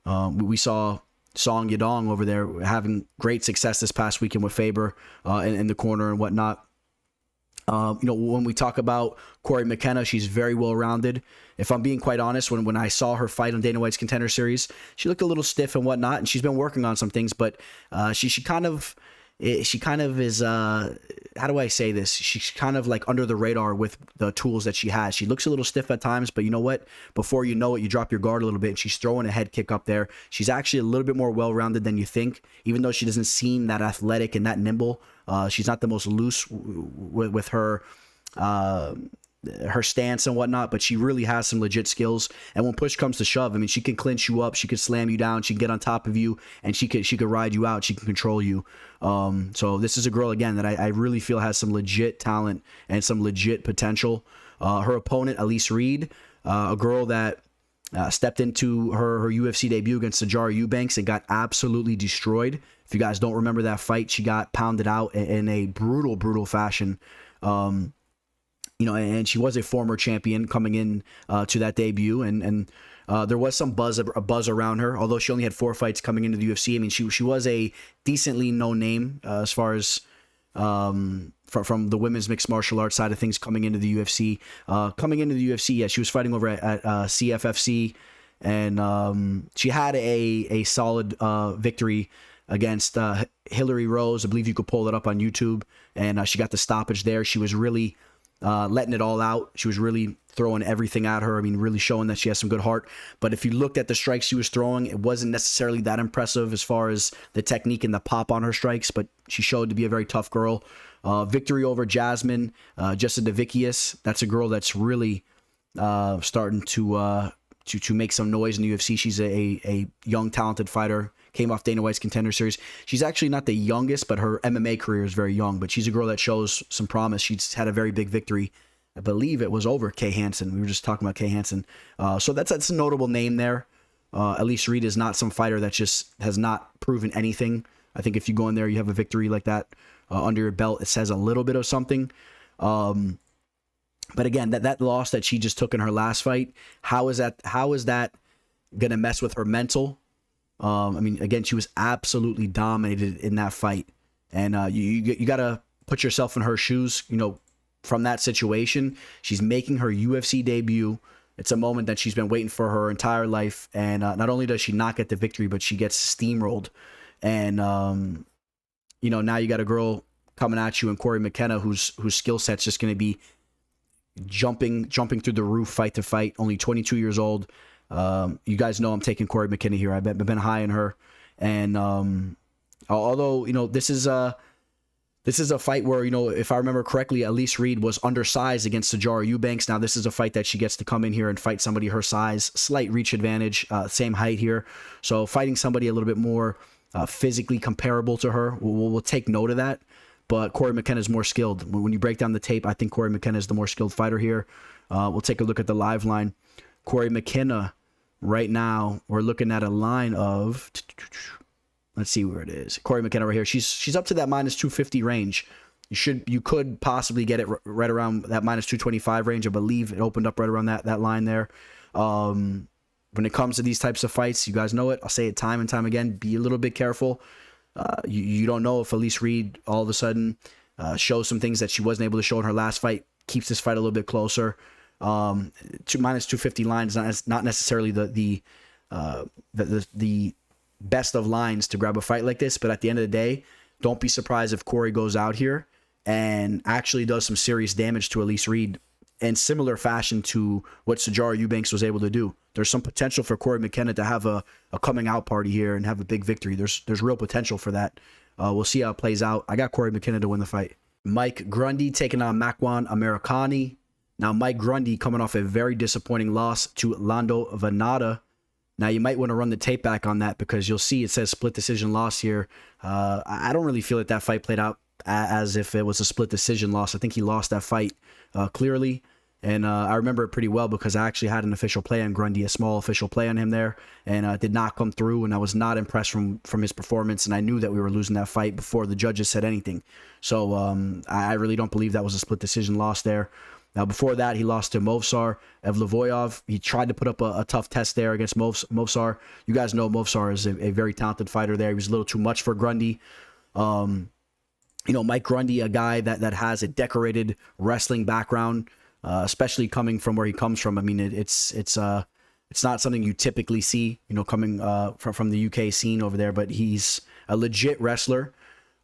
We saw Song Yadong over there having great success this past weekend with Faber in the corner and whatnot. When we talk about Cory McKenna, she's very well-rounded. If I'm being quite honest, when I saw her fight on Dana White's Contender Series, she looked a little stiff and whatnot, and she's been working on some things, but she kind of is, how do I say this? She's kind of like under the radar with the tools that she has. She looks a little stiff at times, but you know what? Before you know it, you drop your guard a little bit, and she's throwing a head kick up there. She's actually a little bit more well-rounded than you think, even though she doesn't seem that athletic and that nimble. She's not the most loose with her her stance and whatnot, but she really has some legit skills. And when push comes to shove, I mean, she can clinch you up, she could slam you down, she can get on top of you, and she could ride you out, she can control you. So this is a girl, again, that I really feel has some legit talent and some legit potential. Her opponent, Elise Reed, a girl that stepped into her UFC debut against Sajara Eubanks and got absolutely destroyed. If you guys don't remember that fight, she got pounded out in a brutal fashion. And she was a former champion coming in to that debut, and there was some buzz around her. Although she only had 4 fights coming into the UFC, I mean, she was a decently known name as far as from the women's mixed martial arts side of things coming into the UFC. Yeah, she was fighting over at CFFC, and she had a solid victory against Hillary Rose. I believe you could pull it up on YouTube, and she got the stoppage there. She was really letting it all out. She was really throwing everything at her. I mean, really showing that she has some good heart. But if you looked at the strikes she was throwing, it wasn't necessarily that impressive as far as the technique and the pop on her strikes, but she showed to be a very tough girl. Victory over Jasmine Jasudavicius. That's a girl that's really starting to make some noise in the UFC. She's a young, talented fighter. Came off Dana White's Contender Series. She's actually not the youngest, but her MMA career is very young. But she's a girl that shows some promise. She's had a very big victory. I believe it was over Kay Hansen. We were just talking about Kay Hansen. So that's a notable name there. Elise Reed is not some fighter that just has not proven anything. I think if you go in there, you have a victory like that under your belt, it says a little bit of something. But again, that loss that she just took in her last fight, how is that going to mess with her mental? I mean, again, she was absolutely dominated in that fight, and you got to put yourself in her shoes. From that situation, she's making her UFC debut. It's a moment that she's been waiting for her entire life, and not only does she not get the victory, but she gets steamrolled. And now you got a girl coming at you in Cory McKenna, whose skill set's just going to be jumping through the roof, fight to fight. Only 22 years old. You guys know I'm taking Cory McKenna here. I've been high on her, and although this is a fight where if I remember correctly, Elise Reed was undersized against Sajara Eubanks. Now this is a fight that she gets to come in here and fight somebody her size, slight reach advantage, same height here. So fighting somebody a little bit more physically comparable to her, we'll take note of that. But Cory McKenna is more skilled. When you break down the tape, I think Cory McKenna is the more skilled fighter here. We'll take a look at the live line. Cory McKenna. Right now, we're looking at a line of, let's see where it is. Cory McKenna right here. She's up to that minus 250 range. You could possibly get it right around that minus 225 range. I believe it opened up right around that line there. When it comes to these types of fights, you guys know it. I'll say it time and time again. Be a little bit careful. You don't know if Elise Reed all of a sudden shows some things that she wasn't able to show in her last fight. Keeps this fight a little bit closer. Minus 250 lines not necessarily the best of lines to grab a fight like this, but at the end of the day, don't be surprised if Cory goes out here and actually does some serious damage to Elise Reed in similar fashion to what Sajara Eubanks was able to do. There's some potential for Cory McKenna to have a coming out party here and have a big victory. There's real potential for that. We'll see how it plays out. I got Cory McKenna to win the fight. Mike Grundy taking on Makwan Amirkhani. Now, Mike Grundy coming off a very disappointing loss to Lando Venata. Now, you might want to run the tape back on that because you'll see it says split decision loss here. I don't really feel that fight played out as if it was a split decision loss. I think he lost that fight clearly, and I remember it pretty well because I actually had an official play on Grundy, a small official play on him there, and did not come through, and I was not impressed from his performance, and I knew that we were losing that fight before the judges said anything. So I really don't believe that was a split decision loss there. Now, before that, he lost to Movsar Evlovoyov. He tried to put up a tough test there against Movsar. You guys know Movsar is a very talented fighter there. He was a little too much for Grundy. Mike Grundy, a guy that has a decorated wrestling background, especially coming from where he comes from. I mean, it's not something you typically see, coming from the UK scene over there, but he's a legit wrestler.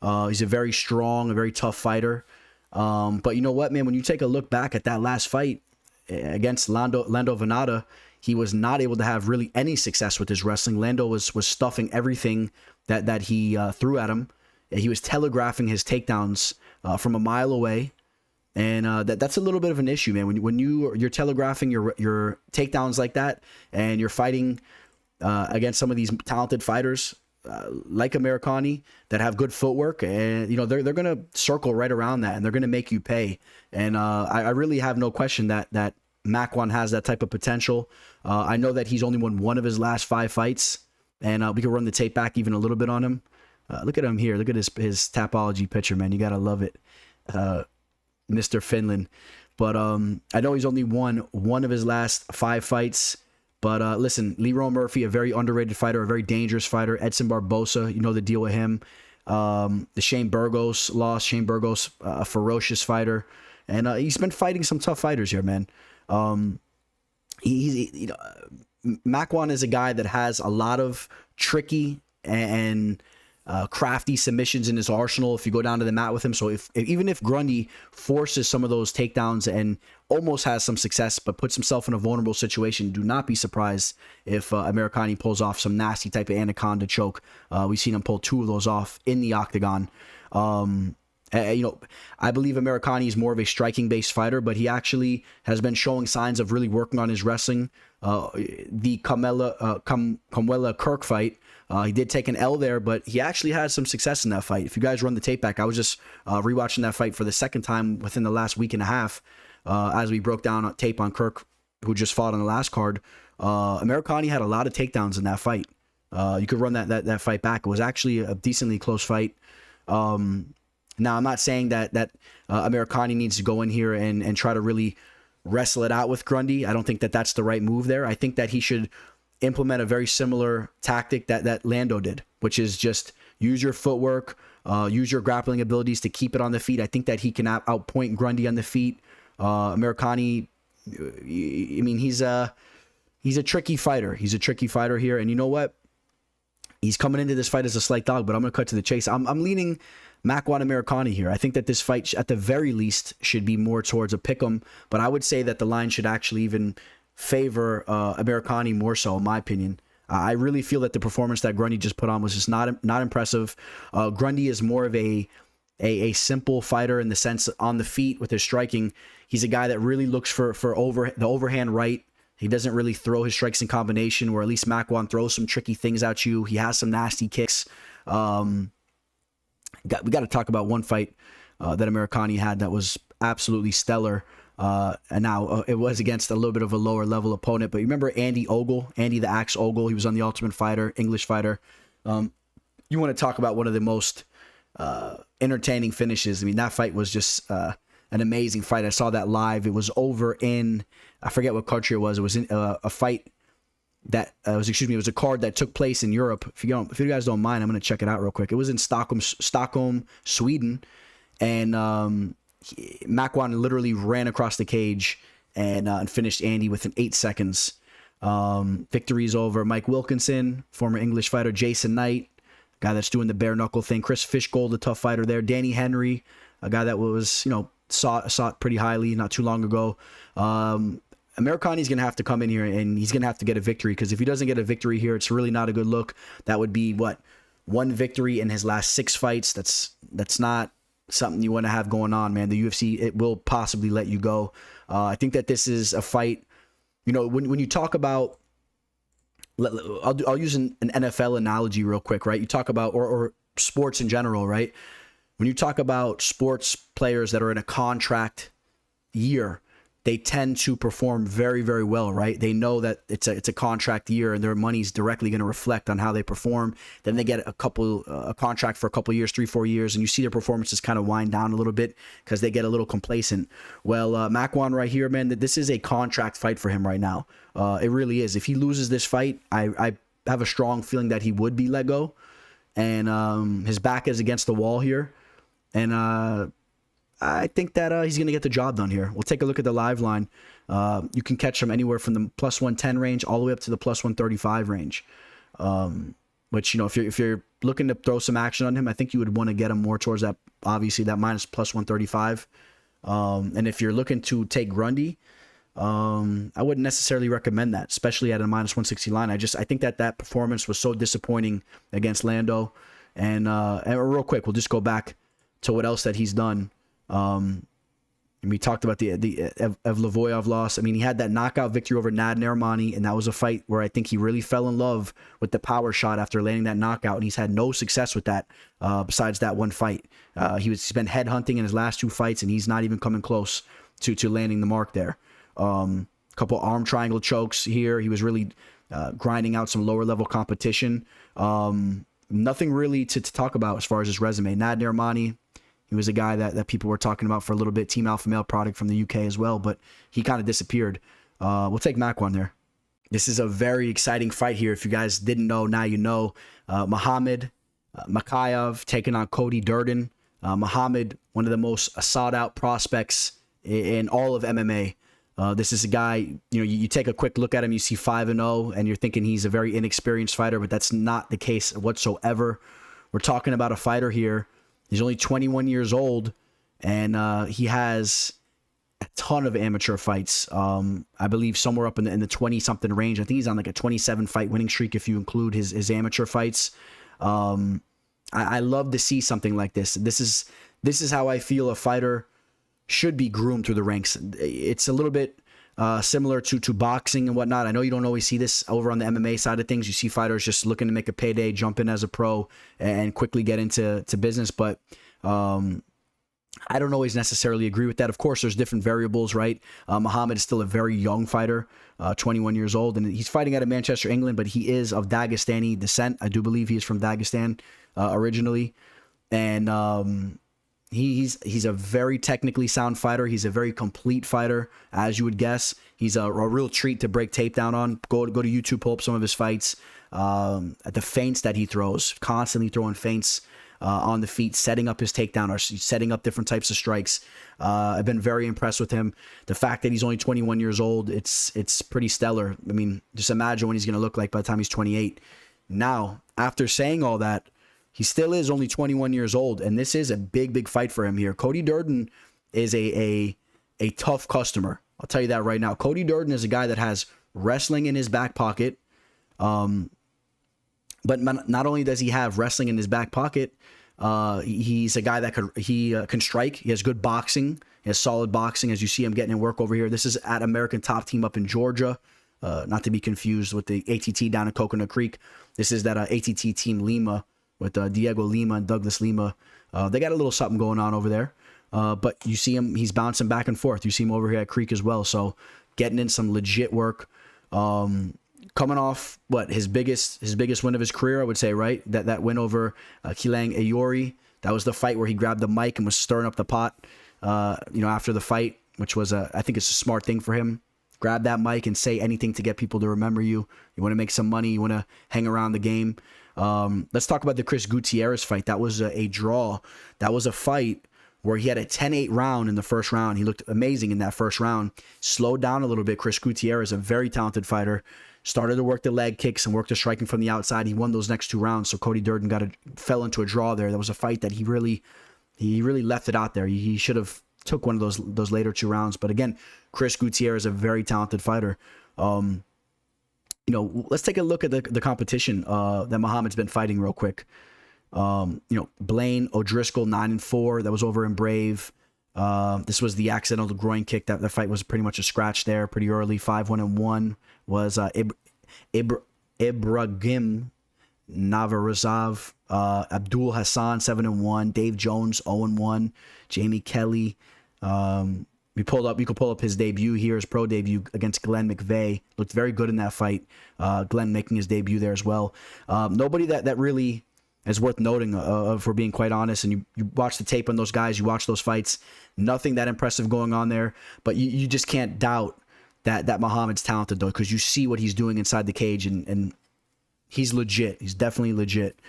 He's a very strong, a very tough fighter. But you know what, man, when you take a look back at that last fight against Lando Venata, he was not able to have really any success with his wrestling. Lando was stuffing everything that he threw at him. He was telegraphing his takedowns from a mile away. And that's a little bit of an issue, man. When you're telegraphing your takedowns like that, and you're fighting against some of these talented fighters like Amirkhani that have good footwork, and they're gonna circle right around that, and they're gonna make you pay. And I really have no question that Makwan has that type of potential. I know that he's only won one of his last 5 fights, and we can run the tape back even a little bit on him. Look at him here. Look at his Tapology picture, man. You gotta love it, Mr. Finland. But I know he's only won one of his last 5 fights. But listen, Leroy Murphy, a very underrated fighter, a very dangerous fighter. Edson Barbosa, you know the deal with him. The Shane Burgos loss. Shane Burgos, a ferocious fighter, and he's been fighting some tough fighters here, man. Makwan is a guy that has a lot of tricky and crafty submissions in his arsenal if you go down to the mat with him. So even if Grundy forces some of those takedowns and almost has some success but puts himself in a vulnerable situation, do not be surprised if Amirkhani pulls off some nasty type of anaconda choke. We've seen him pull 2 of those off in the octagon. I believe Amirkhani is more of a striking-based fighter, but he actually has been showing signs of really working on his wrestling. The Kamwela Kirk fight, he did take an L there, but he actually had some success in that fight. If you guys run the tape back, I was just rewatching that fight for the second time within the last week and a half as we broke down tape on Kirk, who just fought on the last card. Amirkhani had a lot of takedowns in that fight. You could run that fight back. It was actually a decently close fight. Now, I'm not saying that Amirkhani needs to go in here and try to really wrestle it out with Grundy. I don't think that that's the right move there. I think that he should implement a very similar tactic that Lando did, which is just use your footwork, use your grappling abilities to keep it on the feet. I think that he can outpoint Grundy on the feet. Amirkhani, I mean, he's a tricky fighter. He's a tricky fighter here, and you know what? He's coming into this fight as a slight dog, but I'm going to cut to the chase. I'm leaning Makwan Amirkhani here. I think that this fight, at the very least, should be more towards a pick'em, but I would say that the line should actually even favor Amirkhani more so, in my opinion. I really feel that the performance that Grundy just put on was just not impressive. Grundy is more of a simple fighter in the sense on the feet with his striking. He's a guy that really looks for the overhand right. He doesn't really throw his strikes in combination, where at least Makwan throws some tricky things at you. He has some nasty kicks. We got to talk about one fight that Amirkhani had that was absolutely stellar. And now it was against a little bit of a lower level opponent. But you remember Andy the Axe Ogle? He was on The Ultimate Fighter, English fighter. You want to talk about one of the most entertaining finishes. I mean, that fight was just an amazing fight. I saw that live. It was over in, I forget what country it was. It was in a fight that it was a card that took place in Europe. If you guys don't mind, I'm going to check it out real quick. It was in Stockholm, Sweden, and Makwan literally ran across the cage and finished Andy within 8 seconds. Victories over Mike Wilkinson, former English fighter, Jason Knight, guy that's doing the bare knuckle thing, Chris Fishgold, the tough fighter there, Danny Henry, a guy that was sought pretty highly not too long ago. Amirkhani's going to have to come in here and he's going to have to get a victory, because if he doesn't get a victory here, it's really not a good look. That would be one victory in his last 6 fights. That's not something you want to have going on, man. The UFC, it will possibly let you go. I think that this is a fight, when you talk about, I'll use an NFL analogy real quick, right? You talk about, or sports in general, right? When you talk about sports players that are in a contract year, they tend to perform very, very well, right? They know that it's a contract year and their money's directly going to reflect on how they perform. Then they get a contract for a couple years, 3-4 years, and you see their performances kind of wind down a little bit because they get a little complacent. Well, Makwan right here, man, this is a contract fight for him right now. It really is. If he loses this fight, I have a strong feeling that he would be let go, and his back is against the wall here, and I think that he's going to get the job done here. We'll take a look at the live line. You can catch him anywhere from the plus 110 range all the way up to the plus 135 range. Which, if you're looking to throw some action on him, I think you would want to get him more towards that, obviously, that minus plus 135. And if you're looking to take Grundy, I wouldn't necessarily recommend that, especially at a minus 160 line. I think that performance was so disappointing against Lando. And real quick, we'll just go back to what else that he's done. And we talked about the Evlovoyov loss. I mean, he had that knockout victory over Nathaniel, and that was a fight where I think he really fell in love with the power shot after landing that knockout, and he's had no success with that besides that one fight. He's been headhunting in his last 2 fights, and he's not even coming close to landing the mark there. Couple arm triangle chokes here. He was really grinding out some lower level competition. Nothing really to talk about as far as his resume. Nathaniel, he was a guy that people were talking about for a little bit. Team Alpha Male product from the UK as well, but he kind of disappeared. We'll take Makwan there. This is a very exciting fight here. If you guys didn't know, now you know. Muhammad Makhachev taking on Cody Durden. Muhammad, one of the most sought out prospects in all of MMA. This is a guy, you take a quick look at him, you see 5-0, and you're thinking he's a very inexperienced fighter, but that's not the case whatsoever. We're talking about a fighter here. He's only 21 years old, and he has a ton of amateur fights. I believe somewhere up in the 20-something range. I think he's on like a 27-fight winning streak if you include his amateur fights. I love to see something like this. This is how I feel a fighter should be groomed through the ranks. It's a little bit similar to boxing and whatnot. I know you don't always see this over on the MMA side of things. You see fighters just looking to make a payday, jump in as a pro, and quickly get into business. But I don't always necessarily agree with that. Of course, there's different variables, right? Muhammad is still a very young fighter, 21 years old, and he's fighting out of Manchester, England, but he is of Dagestani descent. I do believe he is from Dagestan originally. And he's a very technically sound fighter. He's a very complete fighter, as you would guess. He's a real treat to break tape down on. Go to YouTube, pull up some of his fights. At the feints that he throws, constantly throwing feints on the feet, setting up his takedown or setting up different types of strikes. I've been very impressed with him. The fact that he's only 21 years old, it's pretty stellar. I mean, just imagine what he's going to look like by the time he's 28. Now, after saying all that, he still is only 21 years old, and this is a big fight for him here. Cody Durden is a tough customer. I'll tell you that right now. Cody Durden is a guy that has wrestling in his back pocket. But not only does he have wrestling in his back pocket, he's a guy that can strike. He has good boxing. He has solid boxing, as you see him getting in work over here. This is at American Top Team up in Georgia. Not to be confused with the ATT down in Coconut Creek. This is that ATT Team Lima with Diego Lima and Douglas Lima. They got a little something going on over there. But you see him, he's bouncing back and forth. You see him over here at Creek as well. So getting in some legit work. Coming off his biggest win of his career, I would say, right? That win over Kilang Ayori. That was the fight where he grabbed the mic and was stirring up the pot, after the fight, which was I think it's a smart thing for him. Grab that mic and say anything to get people to remember you. You want to make some money. You want to hang around the game. Let's talk about the Chris Gutierrez fight. That was a draw. That was a fight where he had a 10-8 round in the first round. He looked amazing in that first round. Slowed down a little bit. Chris Gutierrez, a very talented fighter, started to work the leg kicks and work the striking from the outside. He won those next 2 rounds, so Cody Durden fell into a draw there. That was a fight that he really left it out there. He should have took one of those later 2 rounds. But again, Chris Gutierrez, a very talented fighter. Let's take a look at the competition that Muhammad's been fighting real quick. Blaine O'Driscoll 9-4. That was over in Brave. This was the accidental groin kick. That the fight was pretty much a scratch there, pretty early. 5-1-1 was Ibrahim Navarazov. Abdul Hassan 7-1. Dave Jones 0-1. Jamie Kelly. You could pull up his debut here, his pro debut against Glenn McVeigh. Looked very good in that fight. Glenn making his debut there as well. Nobody that really is worth noting, if we're being quite honest. And you watch the tape on those guys, you watch those fights. Nothing that impressive going on there. But you just can't doubt that Muhammad's talented, though, because you see what he's doing inside the cage, and he's legit. He's definitely legit.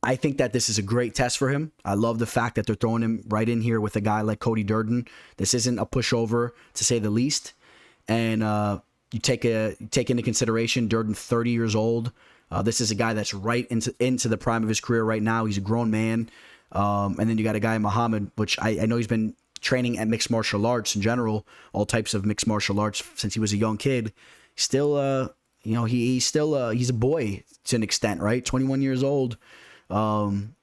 I think that this is a great test for him. I love the fact that they're throwing him right in here with a guy like Cody Durden. This isn't a pushover, to say the least. And you take into consideration Durden, 30 years old. This is a guy that's right into the prime of his career right now. He's a grown man. And then you got a guy, Muhammad, which I know he's been training at mixed martial arts in general, all types of mixed martial arts since he was a young kid. Still, he's a boy to an extent, right? 21 years old. I'm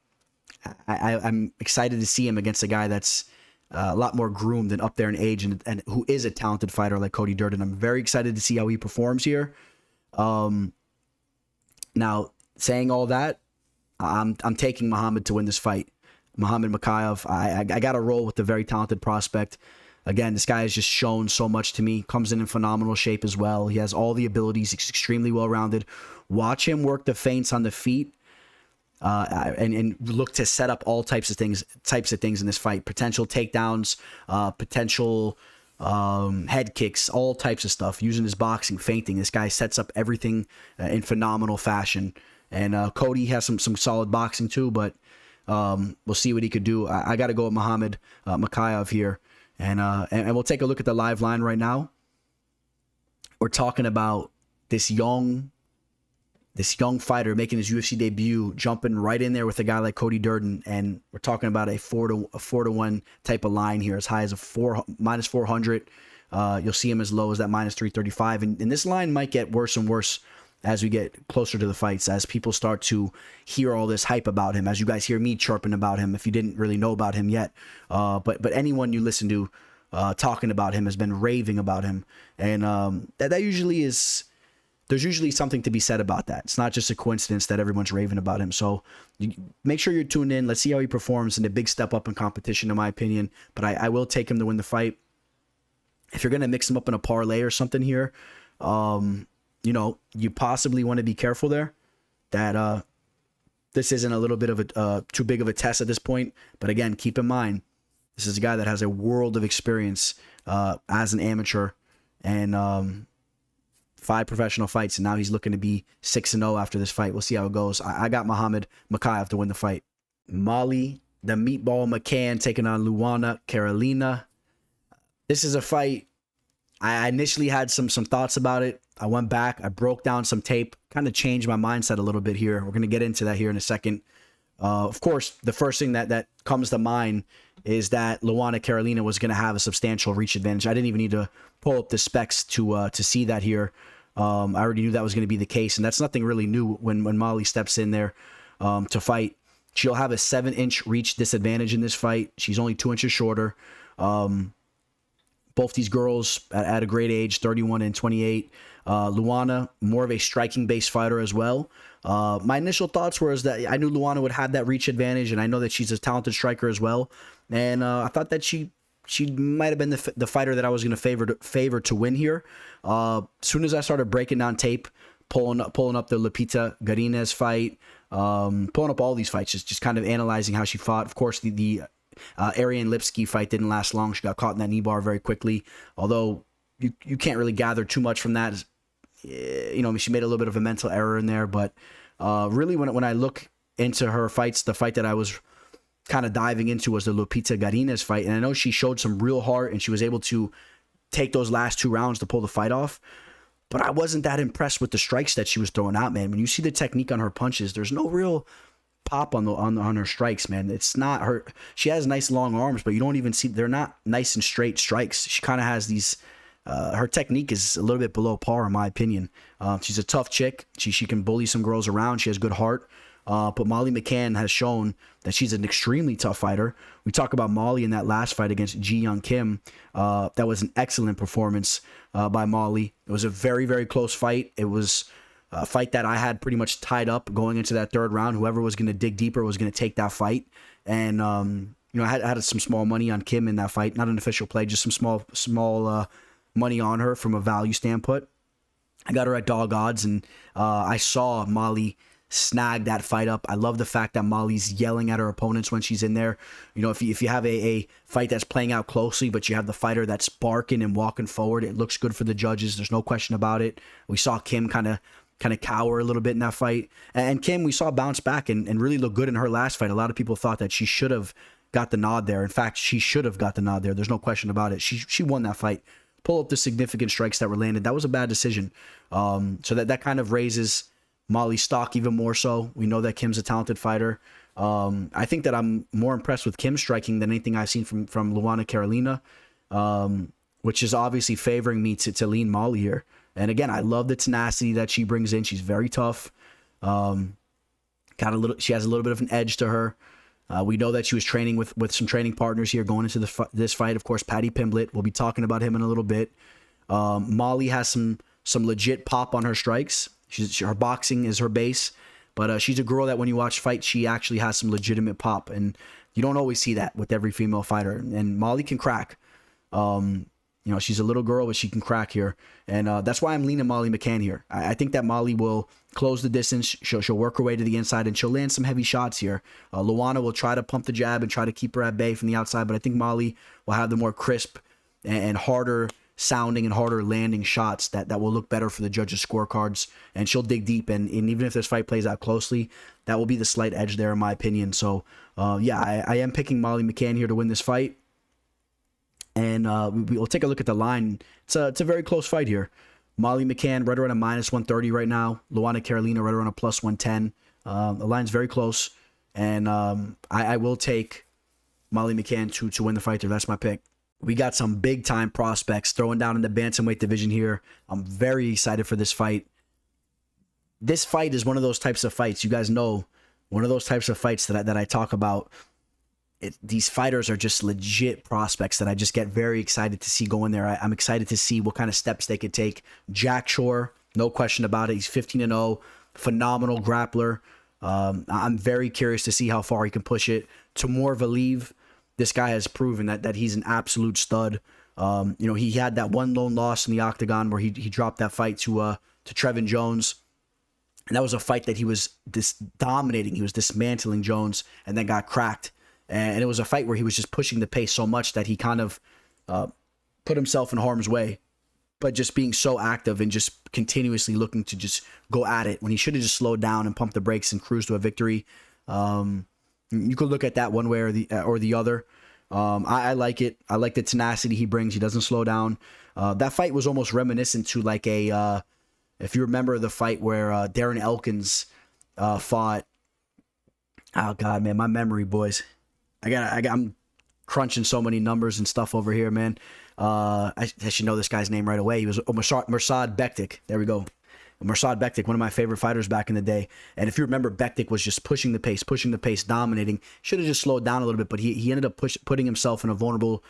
excited to see him against a guy that's a lot more groomed and up there in age, and who is a talented fighter like Cody Durden. I'm very excited to see how he performs here. Now, saying all that, I'm taking Muhammad to win this fight. Muhammad Mokaev, I got to roll with the very talented prospect. Again, this guy has just shown so much to me. Comes in phenomenal shape as well. He has all the abilities. He's extremely well-rounded. Watch him work the feints on the feet, and look to set up all types of things in this fight. Potential takedowns, potential head kicks, all types of stuff. Using his boxing, feinting. This guy sets up everything in phenomenal fashion. And Cody has some solid boxing too, but we'll see what he could do. I got to go with Muhammad Mokaev here. And we'll take a look at the live line right now. We're talking about this young fighter making his UFC debut, jumping right in there with a guy like Cody Durden, and we're talking about a 4-1 type of line here, as high as minus 400. You'll see him as low as that minus 335, and this line might get worse and worse as we get closer to the fights, as people start to hear all this hype about him, as you guys hear me chirping about him, if you didn't really know about him yet. But anyone you listen to talking about him has been raving about him. And that usually is, there's usually something to be said about that. It's not just a coincidence that everyone's raving about him. So make sure you're tuned in. Let's see how he performs in a big step up in competition, in my opinion. But I will take him to win the fight. If you're going to mix him up in a parlay or something here, you possibly want to be careful there that this isn't a little bit of a too big of a test at this point. But again, keep in mind, this is a guy that has a world of experience as an amateur and 5 professional fights, and now he's looking to be 6-0 after this fight. We'll see how it goes. I got Muhammad Mokaev to win the fight. Molly, the Meatball McCann, taking on Luana Carolina. This is a fight. I initially had some thoughts about it. I went back. I broke down some tape. Kind of changed my mindset a little bit here. We're going to get into that here in a second. Of course, the first thing that comes to mind is that Luana Carolina was going to have a substantial reach advantage. I didn't even need to pull up the specs to see that here. I already knew that was going to be the case, and that's nothing really new when Molly steps in there to fight. She'll have a 7-inch reach disadvantage in this fight. She's only 2 inches shorter. Both these girls at a great age, 31 and 28. Luana, more of a striking-based fighter as well. My initial thoughts were that I knew Luana would have that reach advantage, and I know that she's a talented striker as well. And I thought that she might have been the fighter that I was going to favor to win here. As soon as I started breaking down tape, pulling up the Lupita Godinez fight, pulling up all these fights, just kind of analyzing how she fought. Of course, the Ariane Lipsky fight didn't last long. She got caught in that knee bar very quickly. Although you can't really gather too much from that. She made a little bit of a mental error in there. But really, when I look into her fights, the fight that I was kind of diving into was the Lupita Godinez fight. And I know she showed some real heart, and she was able to take those last 2 rounds to pull the fight off. But I wasn't that impressed with the strikes that she was throwing out, man. When you see the technique on her punches, there's no real pop on her strikes, man. It's not her. She has nice long arms, but you don't even see, they're not nice and straight strikes. She kind of has these, her technique is a little bit below par, in my opinion. She's a tough chick. She can bully some girls around. She has good heart. But Molly McCann has shown that she's an extremely tough fighter. We talk about Molly in that last fight against Ji Young Kim. That was an excellent performance by Molly. It was a very, very close fight. It was a fight that I had pretty much tied up going into that 3rd round. Whoever was going to dig deeper was going to take that fight. And, I had some small money on Kim in that fight. Not an official play, just some small money on her from a value standpoint. I got her at dog odds, and I saw Molly snag that fight up. I love the fact that Molly's yelling at her opponents when she's in there. If you have a fight that's playing out closely, but you have the fighter that's barking and walking forward, it looks good for the judges. There's no question about it. We saw Kim kind of cower a little bit in that fight. And Kim, we saw bounce back and really look good in her last fight. A lot of people thought that she should have got the nod there. In fact, she should have got the nod there. There's no question about it. She won that fight. Pull up the significant strikes that were landed. That was a bad decision. So that kind of raises Molly's stock even more so. We know that Kim's a talented fighter. I think that I'm more impressed with Kim's striking than anything I've seen from Luana Carolina, which is obviously favoring me to lean Molly here. And again, I love the tenacity that she brings in. She's very tough. She has a little bit of an edge to her. We know that she was training with some training partners here going into this fight. Of course, Paddy Pimblet. We'll be talking about him in a little bit. Molly has some legit pop on her strikes. Her boxing is her base, but she's a girl that when you watch fight, she actually has some legitimate pop, and you don't always see that with every female fighter. And Molly can crack. You know, she's a little girl, but she can crack here, and that's why I'm leaning Molly McCann here. I think that Molly will close the distance. She'll work her way to the inside, and she'll land some heavy shots here. Luana will try to pump the jab and try to keep her at bay from the outside, but I think Molly will have the more crisp and harder sounding and harder landing shots that will look better for the judges' scorecards, and she'll dig deep, and even if this fight plays out closely, that will be the slight edge there in my opinion. So yeah, I am picking Molly McCann here to win this fight, and we'll take a look at the line. It's a very close fight here. Molly McCann right around a -130 right now. Luana Carolina right around a +110. The line's very close, and I will take Molly McCann to win the fight there. That's my pick. We got some big-time prospects throwing down in the bantamweight division here. I'm very excited for this fight. This fight is one of those types of fights, you guys know, one of those types of fights that I talk about. These fighters are just legit prospects that I just get very excited to see go in there. I'm excited to see what kind of steps they could take. Jack Shore, no question about it. He's 15-0, phenomenal grappler. I'm very curious to see how far he can push it. Timur Valiev, this guy has proven that he's an absolute stud. You know, he had that one lone loss in the octagon where he dropped that fight to Trevin Jones. And that was a fight that he was dominating. He was dismantling Jones and then got cracked. And it was a fight where he was just pushing the pace so much that he kind of put himself in harm's way. But just being so active and just continuously looking to just go at it when he should have just slowed down and pumped the brakes and cruised to a victory. You could look at that one way or the other. I like it. I like the tenacity he brings. He doesn't slow down. That fight was almost reminiscent to like if you remember the fight where Darren Elkins fought. Oh God, man, my memory, boys. I'm crunching so many numbers and stuff over here, man. I should know this guy's name right away. He was Mirsad Bektik. There we go. Mirsad Bektik, one of my favorite fighters back in the day. And if you remember, Bektik was just pushing the pace, dominating. Should have just slowed down a little bit, but he ended up putting himself in a vulnerable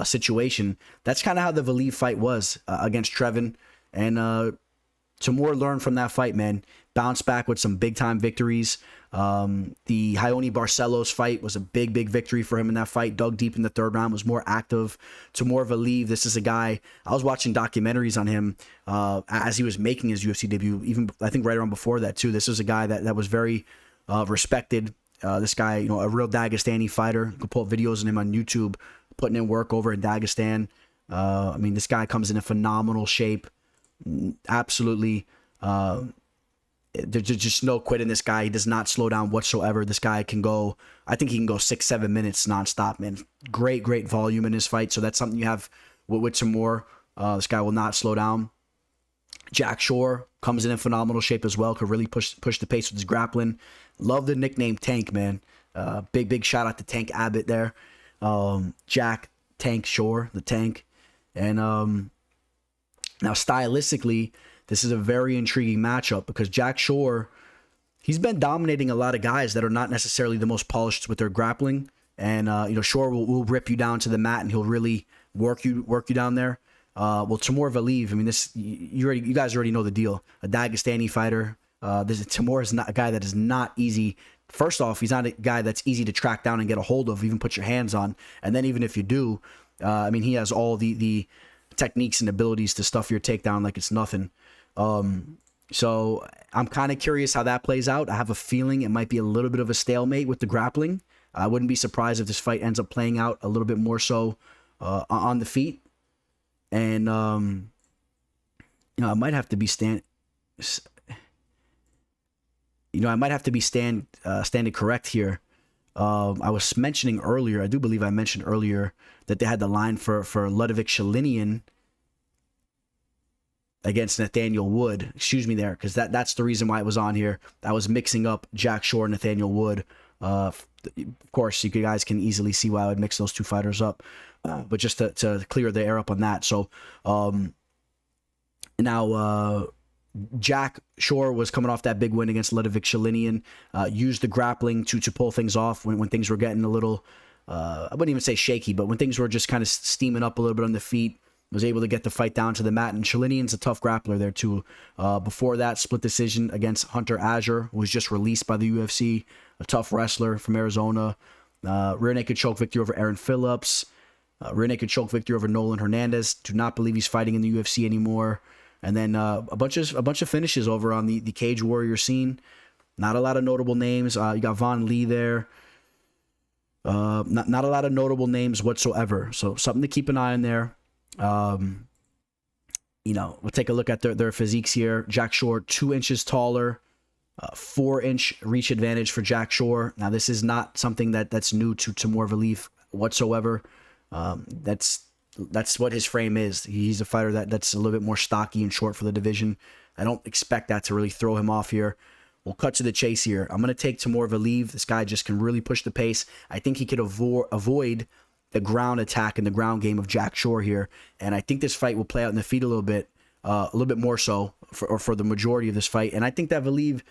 situation. That's kind of how the Valiev fight was against Trevin. And Timur learned from that fight, man. Bounced back with some big-time victories. The Ione Barcelos fight was a big victory for him in that fight. Dug deep in the third round, was more active. Timur Valiev, this is a guy, I was watching documentaries on him as he was making his UFC debut, even I think right around before that too. This was a guy that was very respected. This guy, you know, a real Dagestani fighter. You can pull up videos of him on YouTube, putting in work over in Dagestan. I mean, this guy comes in a phenomenal shape. Absolutely. There's just no quit in this guy. He does not slow down whatsoever. This guy can go, I think he can go 6-7 minutes nonstop, man. Great volume in his fight. So that's something you have with Timur. This guy will not slow down. Jack Shore comes in phenomenal shape as well. Could really push the pace with his grappling. Love the nickname Tank, man. Big shout out to Tank Abbott there. Jack Tank Shore, the Tank. And now stylistically, this is a very intriguing matchup because Jack Shore, he's been dominating a lot of guys that are not necessarily the most polished with their grappling. And, you know, Shore will rip you down to the mat and he'll really work you down there. Well, Timur Valiev, I mean, you guys already know the deal. A Dagestani fighter. Timur is not a guy that is not easy. First off, he's not a guy that's easy to track down and get a hold of, even put your hands on. And then even if you do, I mean, he has all the techniques and abilities to stuff your takedown like it's nothing. So I'm kind of curious how that plays out. I have a feeling it might be a little bit of a stalemate with the grappling. I wouldn't be surprised if this fight ends up playing out a little bit more so on the feet. And, you know, I might have to be standing correct here. I was mentioning earlier, I do believe I mentioned earlier that they had the line for Ludovic Shalinian against Nathaniel Wood. Excuse me there, because that's the reason why it was on here. I was mixing up Jack Shore and Nathaniel Wood. Of course, you guys can easily see why I would mix those two fighters up. But just to clear the air up on that. So now Jack Shore was coming off that big win against Ludovic Shalinian, used the grappling to pull things off when things were getting a little, I wouldn't even say shaky, but when things were just kind of steaming up a little bit on the feet, was able to get the fight down to the mat. And Shalinian's a tough grappler there too. Before that, split decision against Hunter Azure, who was just released by the UFC, a tough wrestler from Arizona. Rear naked choke victory over Aaron Phillips. Rear naked choke victory over Nolan Hernandez. Do not believe he's fighting in the UFC anymore. And then a bunch of finishes over on the Cage Warrior scene. Not a lot of notable names. You got Von Lee there. Not a lot of notable names whatsoever. So something to keep an eye on there. We'll take a look at their physiques here. Jack Shore, 2 inches taller, 4-inch reach advantage for Jack Shore. Now, this is not something that's new to Timur Valiev whatsoever. That's what his frame is. He's a fighter that's a little bit more stocky and short for the division. I don't expect that to really throw him off here. We'll cut to the chase here. I'm going to take Timur Valiev. This guy just can really push the pace. I think he could avoid the ground attack and the ground game of Jack Shore here. And I think this fight will play out in the feet a little bit more so for the majority of this fight. And I think that Valiev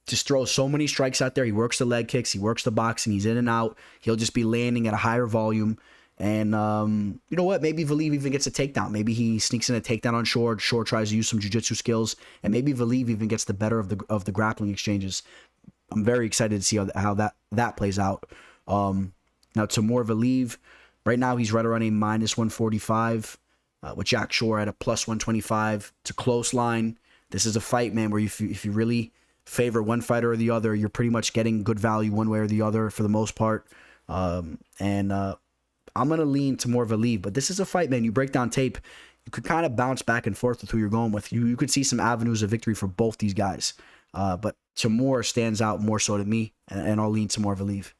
just throws so many strikes out there. He works the leg kicks. He works the boxing. He's in and out. He'll just be landing at a higher volume. And you know what? Maybe Valiev even gets a takedown. Maybe he sneaks in a takedown on Shore. Shore tries to use some jiu-jitsu skills. And maybe Valiev even gets the better of the grappling exchanges. I'm very excited to see how that plays out. Now, Timur Valiev, right now he's right around a -145, with Jack Shore at a +125. It's a close line. This is a fight, man, where if you really favor one fighter or the other, you're pretty much getting good value one way or the other for the most part. I'm going to lean Timur Valiev, but this is a fight, man. You break down tape, you could kind of bounce back and forth with who you're going with. You could see some avenues of victory for both these guys. But Timur stands out more so to me, and I'll lean Timur Valiev.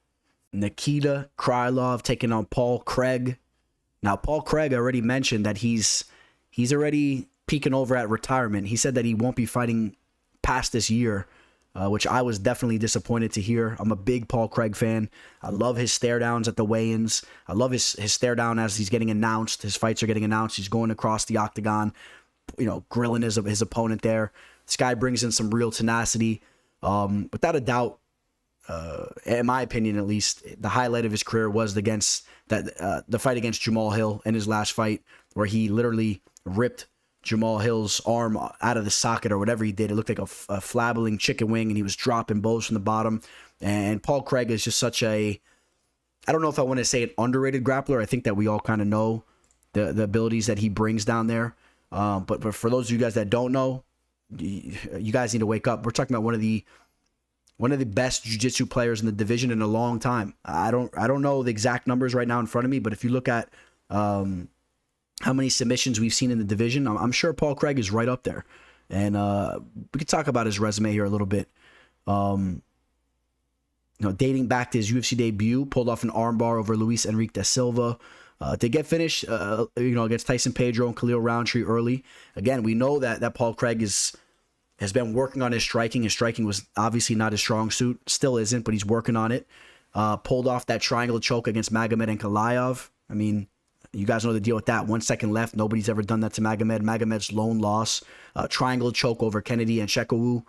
Nikita Krylov taking on Paul Craig. Now, Paul Craig already mentioned that he's already peeking over at retirement. He said that he won't be fighting past this year, which I was definitely disappointed to hear. I'm a big Paul Craig fan. I love his stare downs at the weigh-ins. I love his stare down as he's getting announced. His fights are getting announced. He's going across the octagon, grilling his opponent there. This guy brings in some real tenacity. Without a doubt, in my opinion at least, the highlight of his career was the fight against Jamal Hill in his last fight, where he literally ripped Jamal Hill's arm out of the socket or whatever he did. It looked like a flabbling chicken wing, and he was dropping bows from the bottom. And Paul Craig is just such I don't know if I want to say an underrated grappler. I think that we all kind of know the abilities that he brings down there. But for those of you guys that don't know, you guys need to wake up. We're talking about one of the best jiu-jitsu players in the division in a long time. I don't know the exact numbers right now in front of me, but if you look at how many submissions we've seen in the division, I'm sure Paul Craig is right up there. And we could talk about his resume here a little bit. Dating back to his UFC debut, pulled off an armbar over Luis Enrique da Silva. To get finished, against Tyson Pedro and Khalil Roundtree early. Again, we know that Paul Craig has been working on his striking. His striking was obviously not his strong suit. Still isn't, but he's working on it. Pulled off that triangle choke against Magomed Ankalaev. I mean, you guys know the deal with that. 1 second left. Nobody's ever done that to Magomed. Magomed's lone loss. Triangle choke over Kennedy and Shekawu.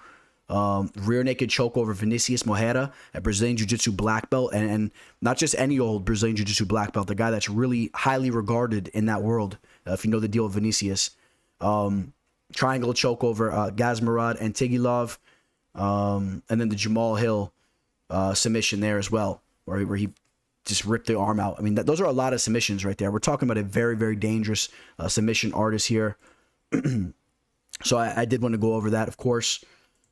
Rear naked choke over Vinicius Moreira, a Brazilian Jiu-Jitsu black belt. And not just any old Brazilian Jiu-Jitsu black belt. The guy that's really highly regarded in that world, if you know the deal with Vinicius. Triangle choke over Gazmarad and Tigilov. And then the Jamal Hill submission there as well, where he just ripped the arm out. I mean, those are a lot of submissions right there. We're talking about a very, very dangerous submission artist here. So I did want to go over that, of course.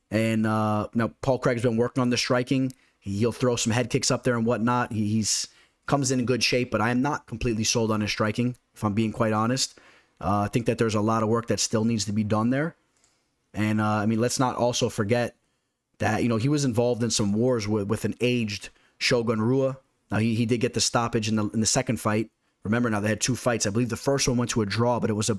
And now Paul Craig's been working on the striking. He'll throw some head kicks up there and whatnot. He's comes in good shape, but I am not completely sold on his striking, if I'm being quite honest. I think that there's a lot of work that still needs to be done there. And, let's not also forget that, he was involved in some wars with an aged Shogun Rua. Now, he did get the stoppage in the second fight. Remember, now they had 2 fights. I believe the first one went to a draw, but it was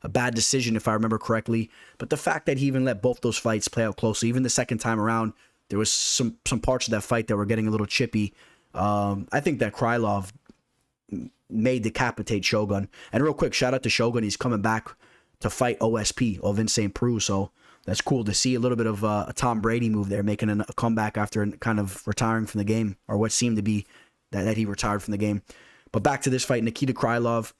a bad decision, if I remember correctly. But the fact that he even let both those fights play out closely, even the second time around, there was some parts of that fight that were getting a little chippy. I think that Krylov may decapitate Shogun. And real quick, shout out to Shogun. He's coming back to fight OSP, of Insane Peru. So that's cool to see. A little bit of a Tom Brady move there, making a comeback after kind of retiring from the game, or what seemed to be that he retired from the game. But back to this fight, Nikita Krylov,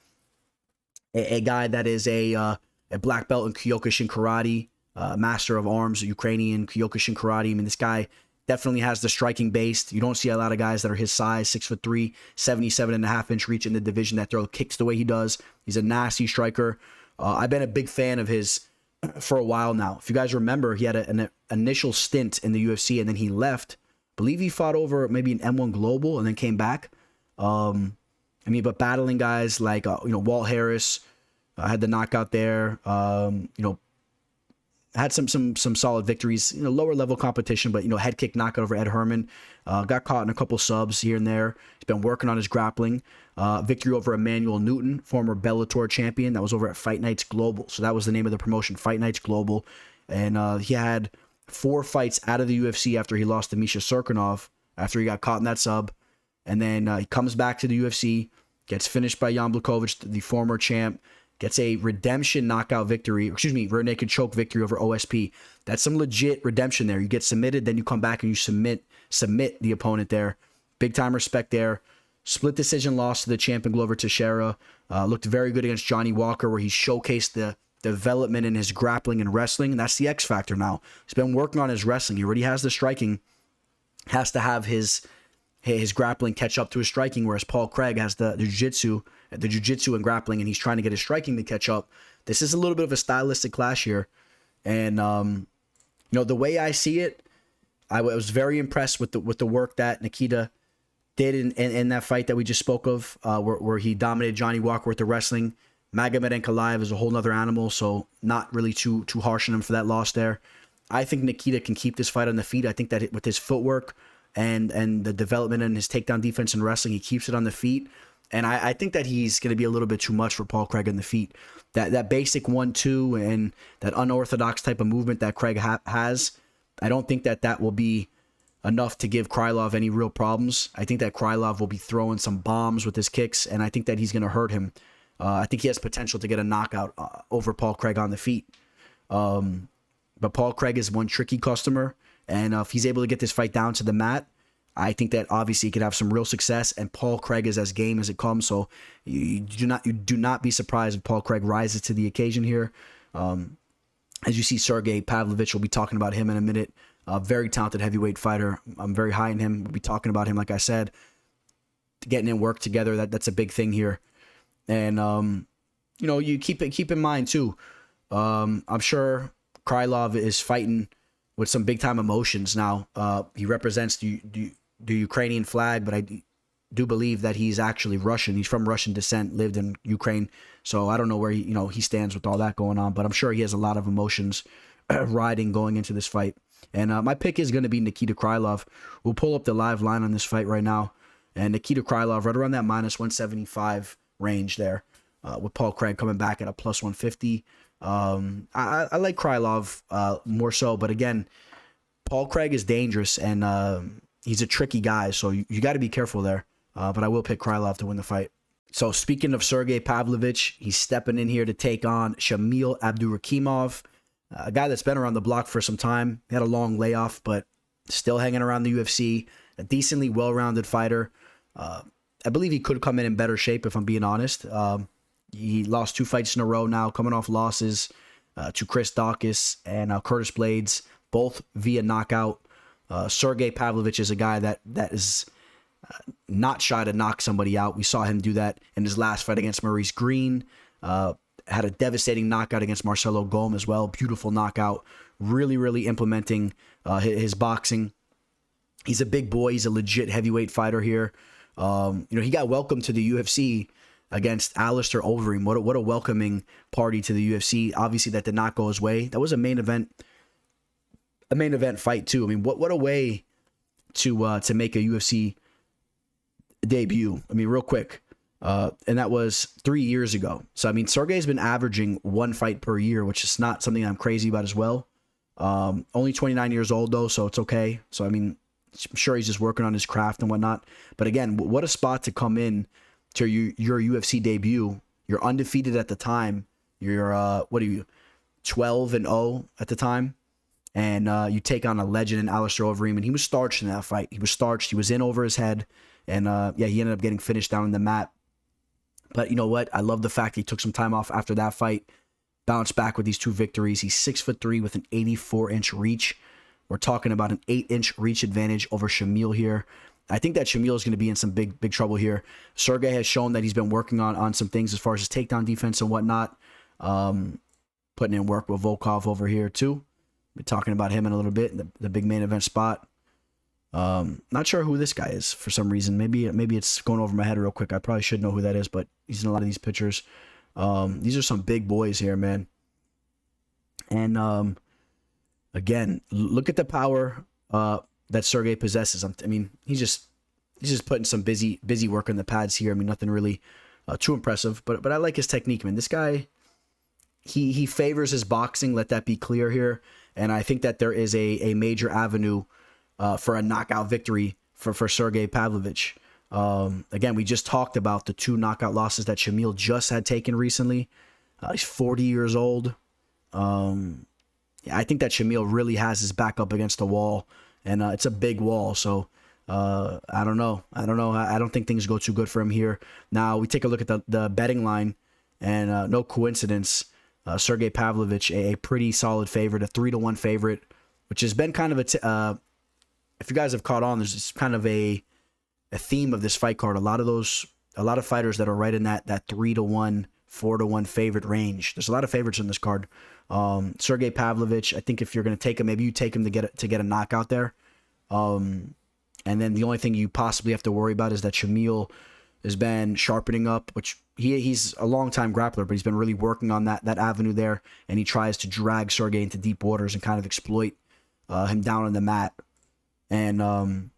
a guy that is a black belt in Kyokushin Karate, master of arms, Ukrainian Kyokushin Karate. I mean, this guy definitely has the striking base. You don't see a lot of guys that are his size, 6'3", 77.5-inch reach in the division that throw kicks the way he does. He's a nasty striker. I've been a big fan of his for a while now. If you guys remember, he had an initial stint in the UFC, and then he left. I believe he fought over maybe an M1 Global and then came back. But battling guys like Walt Harris, had the knockout there. Had some solid victories. Lower level competition, but head kick knockout over Ed Herman. Got caught in a couple subs here and there. He's been working on his grappling. Victory over Emmanuel Newton, former Bellator champion. That was over at Fight Nights Global. So that was the name of the promotion, Fight Nights Global. And he had 4 fights out of the UFC after he lost to Misha Serkinov, after he got caught in that sub. And then he comes back to the UFC, gets finished by Jan Blachowicz, the former champ, gets a redemption knockout victory, rear naked choke victory over OSP. That's some legit redemption there. You get submitted, then you come back and you submit the opponent there. Big time respect there. Split decision loss to the champion Glover Teixeira. Looked very good against Johnny Walker, where he showcased the development in his grappling and wrestling. And that's the X factor now. He's been working on his wrestling. He already has the striking. Has to have his grappling catch up to his striking, whereas Paul Craig has the jiu-jitsu and grappling, and he's trying to get his striking to catch up. This is a little bit of a stylistic clash here. And, the way I see it, I was very impressed with the work that Nikita did in that fight that we just spoke of, where he dominated Johnny Walker with the wrestling. Magomed Ankalaev is a whole nother animal, so not really too harsh on him for that loss there. I think Nikita can keep this fight on the feet. I think that with his footwork and the development in his takedown defense and wrestling, he keeps it on the feet. And I think that he's going to be a little bit too much for Paul Craig on the feet. That basic 1-2 and that unorthodox type of movement that Craig has, I don't think that will be enough to give Krylov any real problems. I think that Krylov will be throwing some bombs with his kicks, and I think that he's going to hurt him. I think he has potential to get a knockout over Paul Craig on the feet. But Paul Craig is one tricky customer, and if he's able to get this fight down to the mat, I think that obviously he could have some real success, and Paul Craig is as game as it comes. So you do not be surprised if Paul Craig rises to the occasion here. As you see, Sergei Pavlovich, will be talking about him in a minute. Very talented heavyweight fighter. I'm very high in him. We'll be talking about him, like I said. Getting in work together, that's a big thing here. And you keep in mind too. I'm sure Krylov is fighting with some big time emotions now. He represents the Ukrainian flag, but I do believe that he's actually Russian. He's from Russian descent, lived in Ukraine. So I don't know where he stands with all that going on, but I'm sure he has a lot of emotions riding going into this fight. And my pick is going to be Nikita Krylov. We'll pull up the live line on this fight right now. And Nikita Krylov right around that minus 175 range there, with Paul Craig coming back at a plus 150. I like Krylov more so, but again, Paul Craig is dangerous, and he's a tricky guy, so you got to be careful there. But I will pick Krylov to win the fight. So speaking of Sergei Pavlovich, he's stepping in here to take on Shamil Abdurakhimov, a guy that's been around the block for some time. He had a long layoff, but still hanging around the UFC. A decently well-rounded fighter. I believe he could come in better shape, if I'm being honest. He lost 2 fights in a row now, coming off losses to Chris Dawkins and Curtis Blades, both via knockout. Sergei Pavlovich is a guy that is not shy to knock somebody out. We saw him do that in his last fight against Maurice Green. Had a devastating knockout against Marcelo Gome as well. Beautiful knockout. Really, really implementing his boxing. He's a big boy. He's a legit heavyweight fighter here. He got welcomed to the UFC against Alistair Overeem. What a welcoming party to the UFC. Obviously, that did not go his way. That was a main event fight too. I mean, what a way to make a UFC debut. I mean, real quick, and that was 3 years ago. So I mean, Sergei's been averaging 1 fight per year, which is not something I'm crazy about as well. Only 29 years old though, so it's okay. So I mean, I'm sure he's just working on his craft and whatnot. But again, what a spot to come in to your UFC debut. You're undefeated at the time, You're what are you, 12-0 at the time, and you take on a legend in Alistair Overeem, and he was starched in that fight. He was starched. He was in over his head, and yeah, he ended up getting finished down in the mat. But you know what? I love the fact he took some time off after that fight, bounced back with these 2 victories. He's 6'3" with an 84-inch reach. We're talking about an 8-inch reach advantage over Shamil here. I think that Shamil is going to be in some big trouble here. Sergei has shown that he's been working on some things as far as his takedown defense and whatnot. Putting in work with Volkov over here too. We're talking about him in a little bit in the big main event spot. Not sure who this guy is for some reason. Maybe it's going over my head real quick. I probably should know who that is, but he's in a lot of these pictures. These are some big boys here, man. And again, look at the power that Sergei possesses. I mean, he's just putting some busy work on the pads here. I mean, nothing really too impressive, but I like his technique, man. This guy, he favors his boxing. Let that be clear here. And I think that there is a major avenue for a knockout victory for Sergei Pavlovich. Again, we just talked about the 2 knockout losses that Shamil just had taken recently. He's 40 years old. Yeah, I think that Shamil really has his back up against the wall, and it's a big wall. So I don't know. I don't think things go too good for him here. Now we take a look at the betting line, and no coincidence, Sergei Pavlovich, a pretty solid favorite, a 3-1 favorite, which has been kind of if you guys have caught on, there's kind of a theme of this fight card. A lot of fighters that are right in that 3-1, 4-1 favorite range. There's a lot of favorites in this card. Sergei Pavlovich, I think if you're going to take him, maybe you take him to get a knockout there. And then the only thing you possibly have to worry about is that Shamil has been sharpening up, which he's a long-time grappler, but he's been really working on that avenue there, and he tries to drag Sergei into deep waters and kind of exploit him down on the mat. And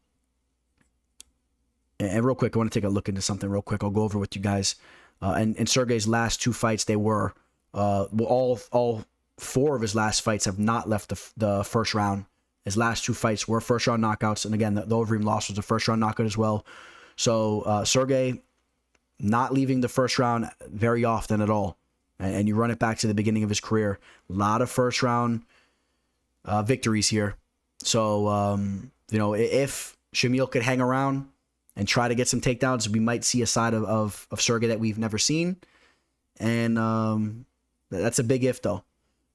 real quick, I want to take a look into something real quick. I'll go over with you guys. And Sergei's last 2 fights, they were all 4 of his last fights have not left the first round. His last 2 fights were first round knockouts, and again, the Overeem loss was a first round knockout as well. So Sergei not leaving the first round very often at all, and you run it back to the beginning of his career. A lot of first round victories here. So you know, if Shamil could hang around and try to get some takedowns, we might see a side of Sergei that we've never seen. And that's a big if, though.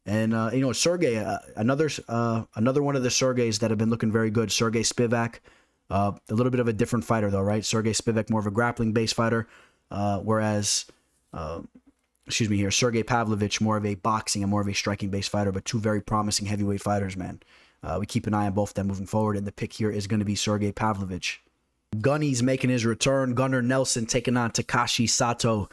And, you know, Sergei, another one of the Sergeis that have been looking very good, Sergei Spivak, a little bit of a different fighter, though, right? Sergei Spivak, more of a grappling-based fighter, whereas, Sergei Pavlovich, more of a boxing and more of a striking-based fighter, but 2 very promising heavyweight fighters, man. We keep an eye on both of them moving forward, and the pick here is going to be Sergei Pavlovich. Gunny's making his return. Gunnar Nelson taking on Takashi Sato.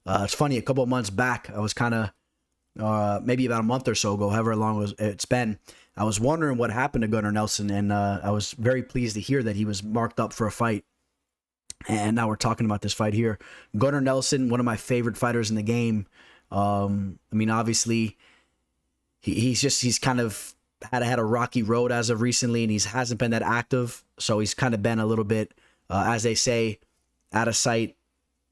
It's funny, a couple of months back, I was kind of, maybe about a month or so ago, however long it's been, I was wondering what happened to Gunnar Nelson, and I was very pleased to hear that he was marked up for a fight. And now we're talking about this fight here. Gunnar Nelson, one of my favorite fighters in the game. I mean, obviously, he's kind of had a rocky road as of recently, and he hasn't been that active. So he's kind of been a little bit, as they say, out of sight,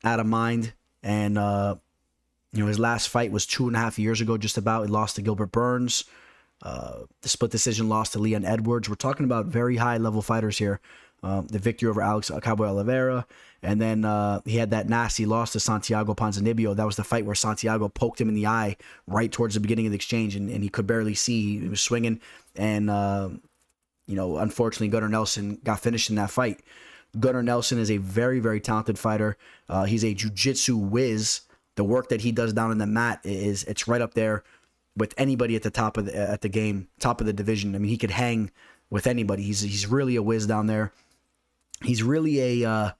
out of mind. And, you know, his last fight was 2.5 years ago, just about. He lost to Gilbert Burns. The split decision loss to Leon Edwards. We're talking about very high-level fighters here. The victory over Alex Cabo Oliveira. And then he had that nasty loss to Santiago Ponzinibbio. That was the fight where Santiago poked him in the eye right towards the beginning of the exchange, and he could barely see. He was swinging. And, you know, unfortunately, Gunnar Nelson got finished in that fight. Gunnar Nelson is a very, very talented fighter. He's a jiu-jitsu whiz. The work that he does down in the mat it's right up there with anybody at the top of the game, top of the division. I mean, he could hang with anybody. He's really a whiz down there. He's really a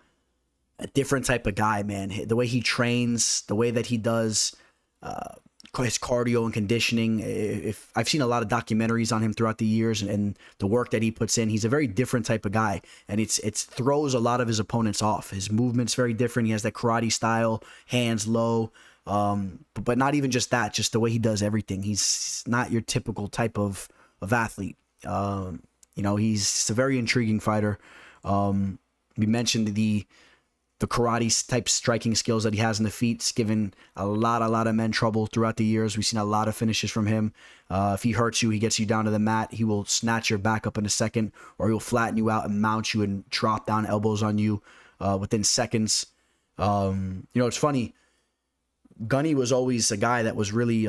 different type of guy, man. The way he trains, the way that he does his cardio and conditioning. If I've seen a lot of documentaries on him throughout the years, and the work that he puts in, he's a very different type of guy, and it throws a lot of his opponents off. His movement's very different. He has that karate style, hands low, but not even just that, just the way he does everything. He's not your typical type of athlete. You know, he's a very intriguing fighter. We mentioned the the karate type striking skills that he has in the feet. It's given a lot of men trouble throughout the years. We've seen a lot of finishes from him. If he hurts you, he gets you down to the mat. He will snatch your back up in a second, or he'll flatten you out and mount you and drop down elbows on you within seconds. It's funny. Gunny was always a guy that was really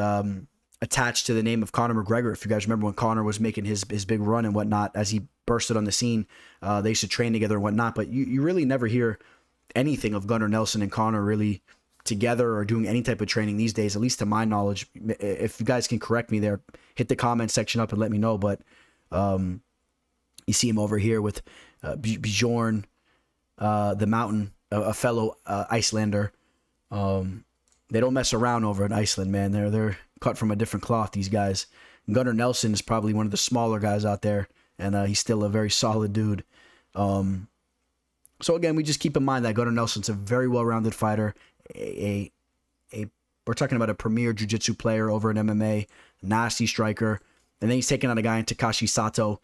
attached to the name of Conor McGregor. If you guys remember when Conor was making his big run and whatnot, as he bursted on the scene, they used to train together and whatnot. But you really never hear anything of Gunnar Nelson and Conor really together or doing any type of training these days, at least to my knowledge. If you guys can correct me there, hit the comment section up and let me know. But you see him over here with Bjorn the Mountain, a fellow Icelander. They don't mess around over in Iceland, man. They're cut from a different cloth, these guys. Gunnar Nelson is probably one of the smaller guys out there, and he's still a very solid dude. So again, we just keep in mind that Gunnar Nelson's a very well-rounded fighter. We're talking about a premier jiu-jitsu player over in MMA, nasty striker, and then he's taking on a guy in Takashi Sato.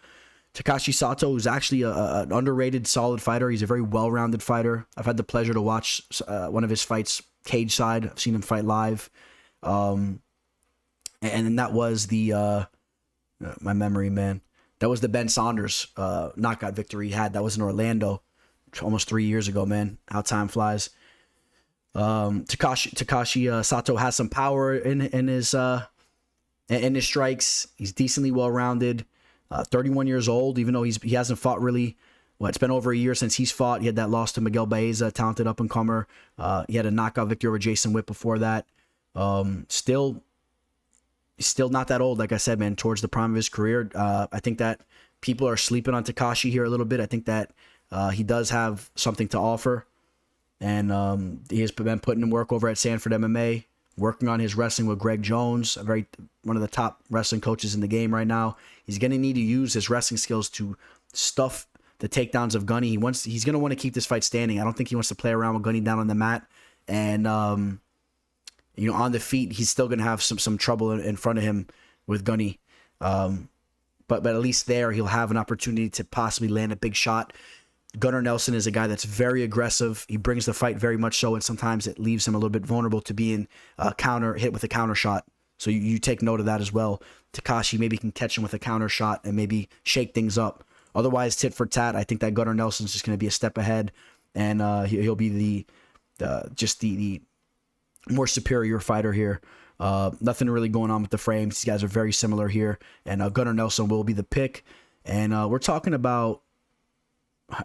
Takashi Sato is actually an underrated, solid fighter. He's a very well-rounded fighter. I've had the pleasure to watch one of his fights cage side. I've seen him fight live. And that was my memory, man. That was the Ben Saunders knockout victory he had. That was in Orlando almost 3 years ago, man. How time flies. Takashi Sato has some power in his strikes. He's decently well-rounded. 31 years old, even though he hasn't fought really. Well, it's been over a year since he's fought. He had that loss to Miguel Baeza, talented up-and-comer. He had a knockout victory over Jason Witt before that. Still not that old, like I said, man, towards the prime of his career. I think that people are sleeping on Takashi here a little bit. I think that he does have something to offer. And he has been putting in work over at Sanford MMA, working on his wrestling with Greg Jones, one of the top wrestling coaches in the game right now. He's going to need to use his wrestling skills to stuff the takedowns of Gunny. He's going to want to keep this fight standing. I don't think he wants to play around with Gunny down on the mat. And, on the feet, he's still going to have some trouble in front of him with Gunny. But at least there, he'll have an opportunity to possibly land a big shot. Gunnar Nelson is a guy that's very aggressive. He brings the fight very much so, and sometimes it leaves him a little bit vulnerable to being hit with a counter shot. So you take note of that as well. Takashi maybe can catch him with a counter shot and maybe shake things up. Otherwise, tit for tat, I think that Gunnar Nelson's just going to be a step ahead, and he'll be the more superior fighter here. Nothing really going on with the frames. These guys are very similar here, and Gunnar Nelson will be the pick. And we're talking about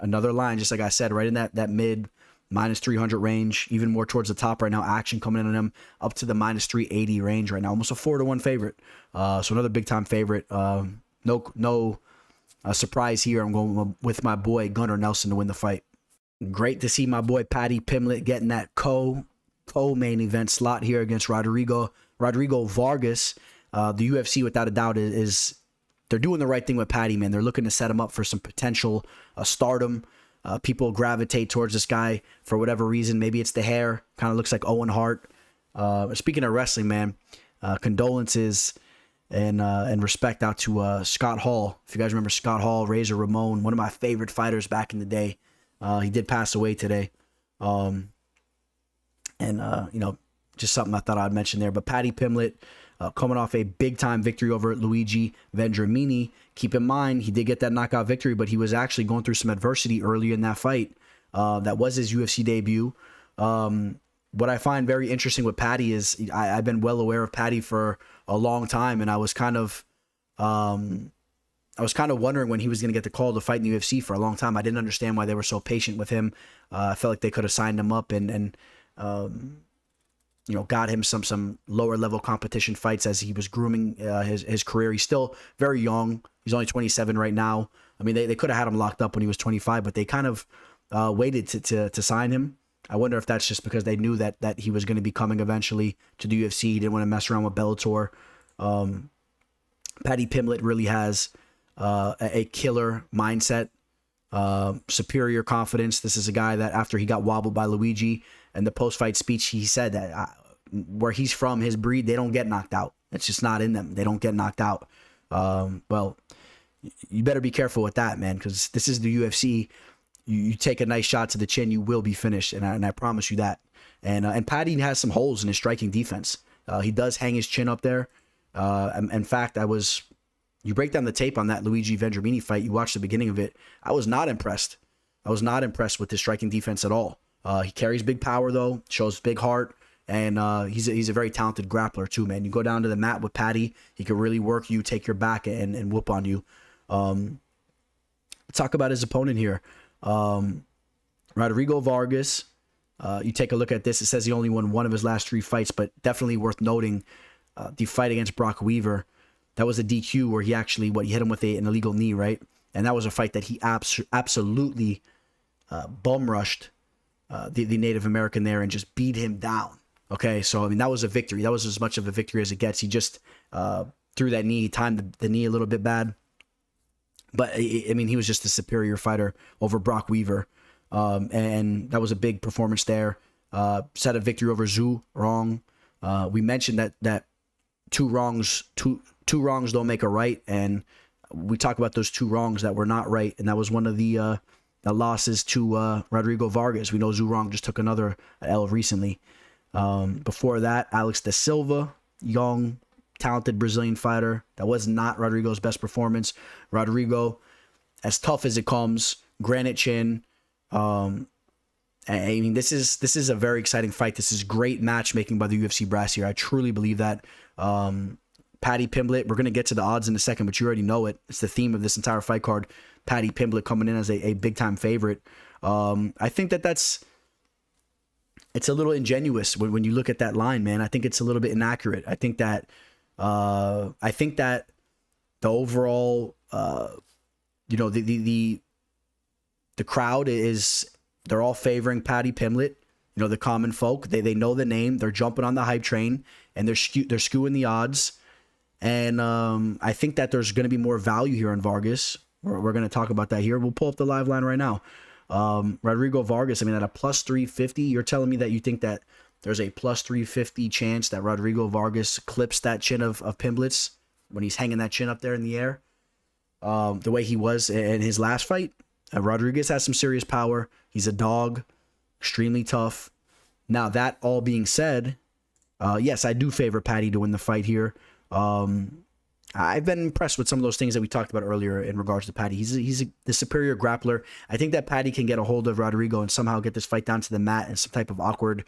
another line, just like I said, right in that mid minus 300 range, even more towards the top right now. Action coming in on him up to the minus 380 range right now, almost a 4-1 favorite. So another big time favorite. No surprise here. I'm going with my boy Gunnar Nelson to win the fight. Great to see my boy Paddy Pimblet getting that co-main event slot here against Rodrigo Vargas. The UFC, without a doubt, is they're doing the right thing with Paddy, man. They're looking to set him up for some potential stardom. People gravitate towards this guy for whatever reason. Maybe it's the hair. Kind of looks like Owen Hart. Speaking of wrestling, man, condolences and respect out to Scott Hall. If you guys remember Scott Hall, Razor Ramon, one of my favorite fighters back in the day. He did pass away today. Just something I thought I'd mention there. But Paddy Pimblet, coming off a big-time victory over Luigi Vendramini. Keep in mind, he did get that knockout victory, but he was actually going through some adversity earlier in that fight. That was his UFC debut. What I find very interesting with Paddy is I've been well aware of Paddy for a long time, and I was kind of wondering when he was going to get the call to fight in the UFC for a long time. I didn't understand why they were so patient with him. I felt like they could have signed him up and got him some lower level competition fights as he was grooming his career. He's still very young. He's only 27 right now. I mean, they could have had him locked up when he was 25, but they kind of waited to sign him. I wonder if that's just because they knew that he was going to be coming eventually to the UFC. He didn't want to mess around with Bellator. Paddy Pimblet really has a killer mindset, superior confidence. This is a guy that after he got wobbled by Luigi, and the post-fight speech, he said that where he's from, his breed, they don't get knocked out. It's just not in them. They don't get knocked out. Well, you better be careful with that, man, because this is the UFC. you take a nice shot to the chin, you will be finished, and I promise you that. And Paddy has some holes in his striking defense. He does hang his chin up there. In fact, you break down the tape on that Luigi Vendramini fight, you watch the beginning of it, I was not impressed. I was not impressed with his striking defense at all. He carries big power, though, shows big heart, and he's a very talented grappler, too, man. You go down to the mat with Paddy, he can really work you, take your back, and whoop on you. Talk about his opponent here. Rodrigo Vargas. You take a look at this. It says he only won one of his last 3 fights, but definitely worth noting the fight against Brock Weaver. That was a DQ where he actually, he hit him with an illegal knee, right? And that was a fight that he absolutely bum rushed the Native American there and just beat him down. Okay, so I mean, that was a victory. That was as much of a victory as it gets. He just threw that knee, timed the knee a little bit bad. But, I mean, he was just a superior fighter over Brock Weaver. And that was a big performance there. Set a victory over Zhu Rong. We mentioned that two wrongs don't make a right, and we talk about those 2 wrongs that were not right, and that was one of the losses to Rodrigo Vargas. We know Zhu Rong just took another L recently. Before that, Alex da Silva, young, talented Brazilian fighter. That was not Rodrigo's best performance. Rodrigo, as tough as it comes, granite chin. I mean, this is a very exciting fight. This is great matchmaking by the UFC brass here. I truly believe that. Paddy Pimblet, we're going to get to the odds in a second, but you already know it. It's the theme of this entire fight card. Paddy Pimblet coming in as a big-time favorite. I think it's a little ingenuous when you look at that line, man. I think it's a little bit inaccurate. I think that the overall, the crowd they're all favoring Paddy Pimblet. You know, the common folk, they know the name, they're jumping on the hype train, and they're skewing the odds. And I think that there's going to be more value here on Vargas. We're going to talk about that here. We'll pull up the live line right now. Rodrigo Vargas, I mean, at a plus 350, you're telling me that you think that there's a plus 350 chance that Rodrigo Vargas clips that chin of Pimblet's when he's hanging that chin up there in the air? The way he was in his last fight. Rodriguez has some serious power. He's a dog, extremely tough. Now, that all being said, yes, I do favor Paddy to win the fight here. I've been impressed with some of those things that we talked about earlier in regards to Paddy. He's the superior grappler. I think that Paddy can get a hold of Rodrigo and somehow get this fight down to the mat in some type of awkward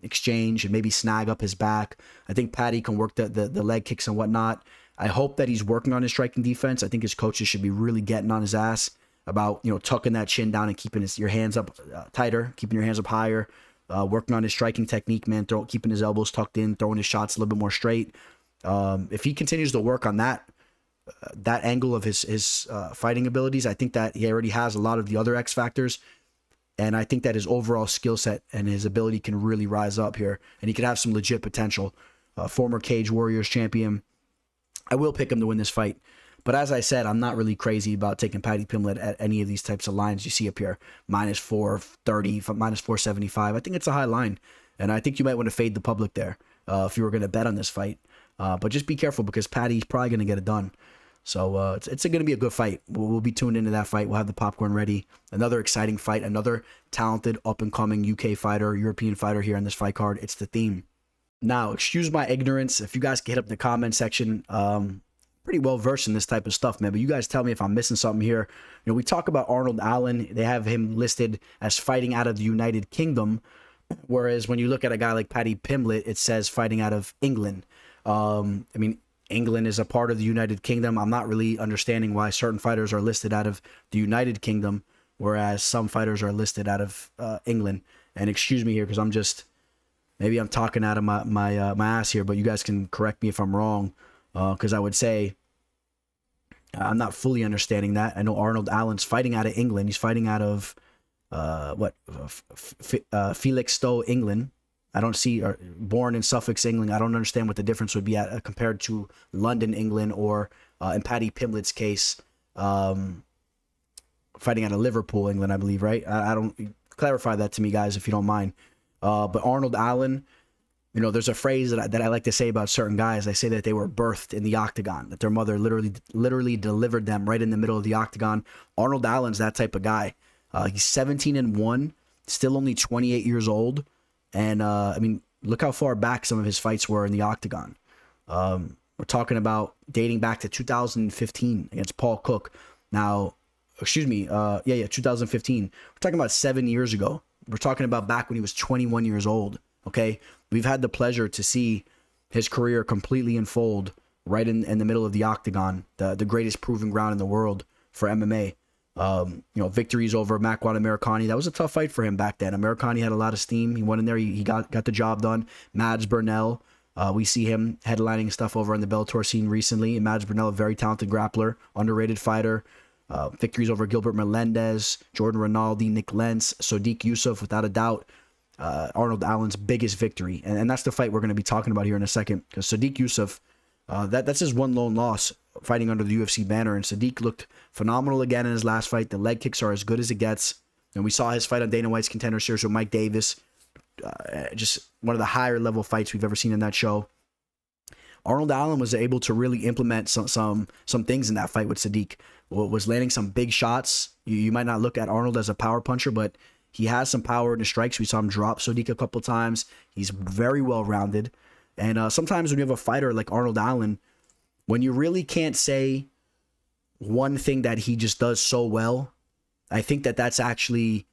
exchange and maybe snag up his back. I think Paddy can work the leg kicks and whatnot. I hope that he's working on his striking defense. I think his coaches should be really getting on his ass about, tucking that chin down and keeping your hands up tighter, keeping your hands up higher, working on his striking technique, man, keeping his elbows tucked in, throwing his shots a little bit more straight. If he continues to work on that angle of his fighting abilities, I think that he already has a lot of the other X factors, and I think that his overall skill set and his ability can really rise up here, and he could have some legit potential. Former Cage Warriors champion. I will pick him to win this fight. But as I said, I'm not really crazy about taking Paddy Pimblet at any of these types of lines you see up here. Minus 430, minus 475. I think it's a high line. And I think you might want to fade the public there if you were going to bet on this fight. But just be careful because Paddy's probably going to get it done. So it's going to be a good fight. We'll be tuned into that fight. We'll have the popcorn ready. Another exciting fight. Another talented, up-and-coming UK fighter, European fighter here on this fight card. It's the theme. Now, excuse my ignorance. If you guys can hit up in the comment section, pretty well versed in this type of stuff, man. But you guys tell me if I'm missing something here. We talk about Arnold Allen. They have him listed as fighting out of the United Kingdom, whereas when you look at a guy like Paddy Pimblet, it says fighting out of England. England is a part of the United Kingdom. I'm not really understanding why certain fighters are listed out of the United Kingdom, whereas some fighters are listed out of England. And excuse me here because maybe I'm talking out of my ass here, but you guys can correct me if I'm wrong. Because I would say I'm not fully understanding that. I know Arnold Allen's fighting out of England. He's fighting out of Felixstowe, England. I don't see, born in Suffolk, England. I don't understand what the difference would be compared to London, England, or in Paddy Pimblet's case, fighting out of Liverpool, England, I believe, right? I don't clarify that to me, guys, if you don't mind. But Arnold Allen. There's a phrase that I like to say about certain guys. I say that they were birthed in the octagon, that their mother literally delivered them right in the middle of the octagon. Arnold Allen's that type of guy. He's 17-1, still only 28 years old. And, I mean, look how far back some of his fights were in the octagon. We're talking about dating back to 2015 against Paul Cook. Now, excuse me, 2015. We're talking about 7 years ago. We're talking about back when he was 21 years old, okay? We've had the pleasure to see his career completely unfold right in the middle of the octagon, the greatest proving ground in the world for MMA. Victories over Makwan and Amirkhani. That was a tough fight for him back then. Amirkhani had a lot of steam. He went in there. He got the job done. Mads Burnell. We see him headlining stuff over on the Bellator scene recently. And Mads Burnell, a very talented grappler, underrated fighter. Victories over Gilbert Melendez, Jordan Rinaldi, Nick Lentz, Sodiq Yusuff, without a doubt. Arnold Allen's biggest victory. And that's the fight we're going to be talking about here in a second. Because Sodiq Yusuff, that's his one lone loss fighting under the UFC banner. And Sodiq looked phenomenal again in his last fight. The leg kicks are as good as it gets. And we saw his fight on Dana White's Contender Series with Mike Davis. Just one of the higher level fights we've ever seen in that show. Arnold Allen was able to really implement some things in that fight with Sodiq. Was landing some big shots. You might not look at Arnold as a power puncher, but he has some power in the strikes. We saw him drop Sodiq a couple times. He's very well rounded. And sometimes when you have a fighter like Arnold Allen, when you really can't say one thing that he just does so well, I think that's actually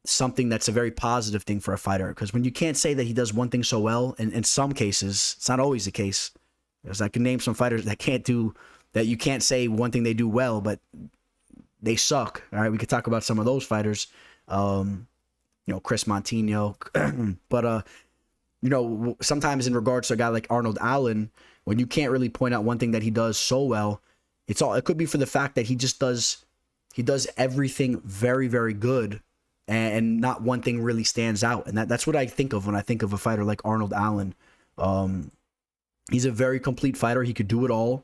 something that's a very positive thing for a fighter. Because when you can't say that he does one thing so well, and in some cases, it's not always the case. Because I can name some fighters that you can't say one thing they do well, but they suck. All right, we could talk about some of those fighters. Chris Montino. But, sometimes in regards to a guy like Arnold Allen, when you can't really point out one thing that he does so well, it could be for the fact that he does everything very, very good, and not one thing really stands out. And that's what I think of when I think of a fighter like Arnold Allen. He's a very complete fighter. He could do it all.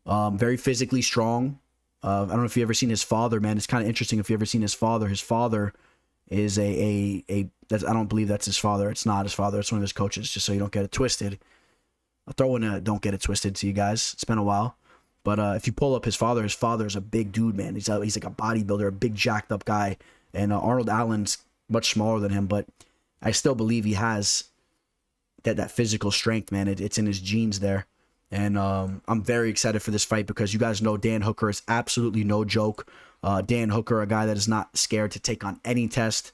Very physically strong. I don't know if you've ever seen his father, man. It's kind of interesting if you've ever seen his father. His father is I don't believe that's his father. It's not his father. It's one of his coaches, just so you don't get it twisted. I'll throw in a don't get it twisted to you guys. It's been a while. But if you pull up his father's a big dude, man. He's like a bodybuilder, a big jacked up guy. And Arnold Allen's much smaller than him, but I still believe he has that physical strength, man. It's in his genes there. And I'm very excited for this fight because you guys know Dan Hooker is absolutely no joke. Dan Hooker, a guy that is not scared to take on any test.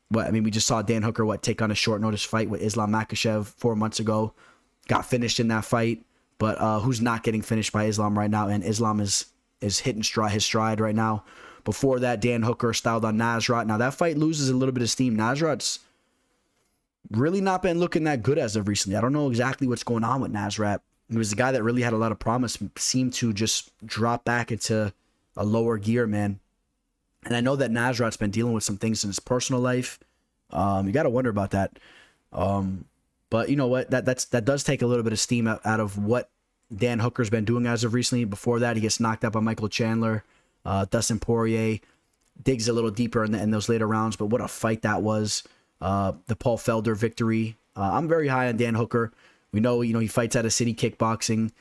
But I mean, we just saw Dan Hooker take on a short notice fight with Islam Makhachev 4 months ago. Got finished in that fight. But who's not getting finished by Islam right now? And Islam is hitting his stride right now. Before that, Dan Hooker styled on Nasrat. Now that fight loses a little bit of steam. Nasrat's really not been looking that good as of recently. I don't know exactly what's going on with Nasrat. He was a guy that really had a lot of promise, seemed to just drop back into a lower gear, man. And I know that Nasrat's been dealing with some things in his personal life. You got to wonder about that. But you know what? That does take a little bit of steam out of what Dan Hooker's been doing as of recently. Before that, he gets knocked out by Michael Chandler. Dustin Poirier digs a little deeper in those later rounds, but what a fight that was. The Paul Felder victory. I'm very high on Dan Hooker. We know, he fights out of City Kickboxing.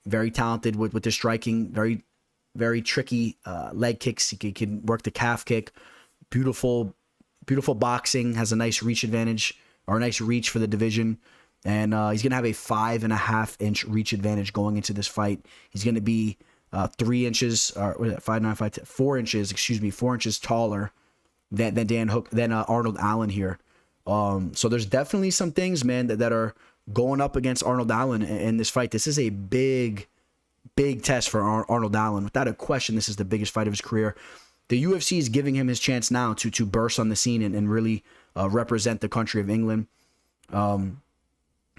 Very talented with the striking. Very, very tricky leg kicks. He can work the calf kick. Beautiful boxing. Has a nice reach advantage, or a nice reach for the division. And he's going to have a 5.5-inch reach advantage going into this fight. He's going to be 3 inches, or 4 inches taller than Arnold Allen here. So there's definitely some things, man, that are going up against Arnold Allen in this fight. This is a big test for Arnold Allen. Without a question, this is the biggest fight of his career. The UFC is giving him his chance now to burst on the scene and really represent the country of England.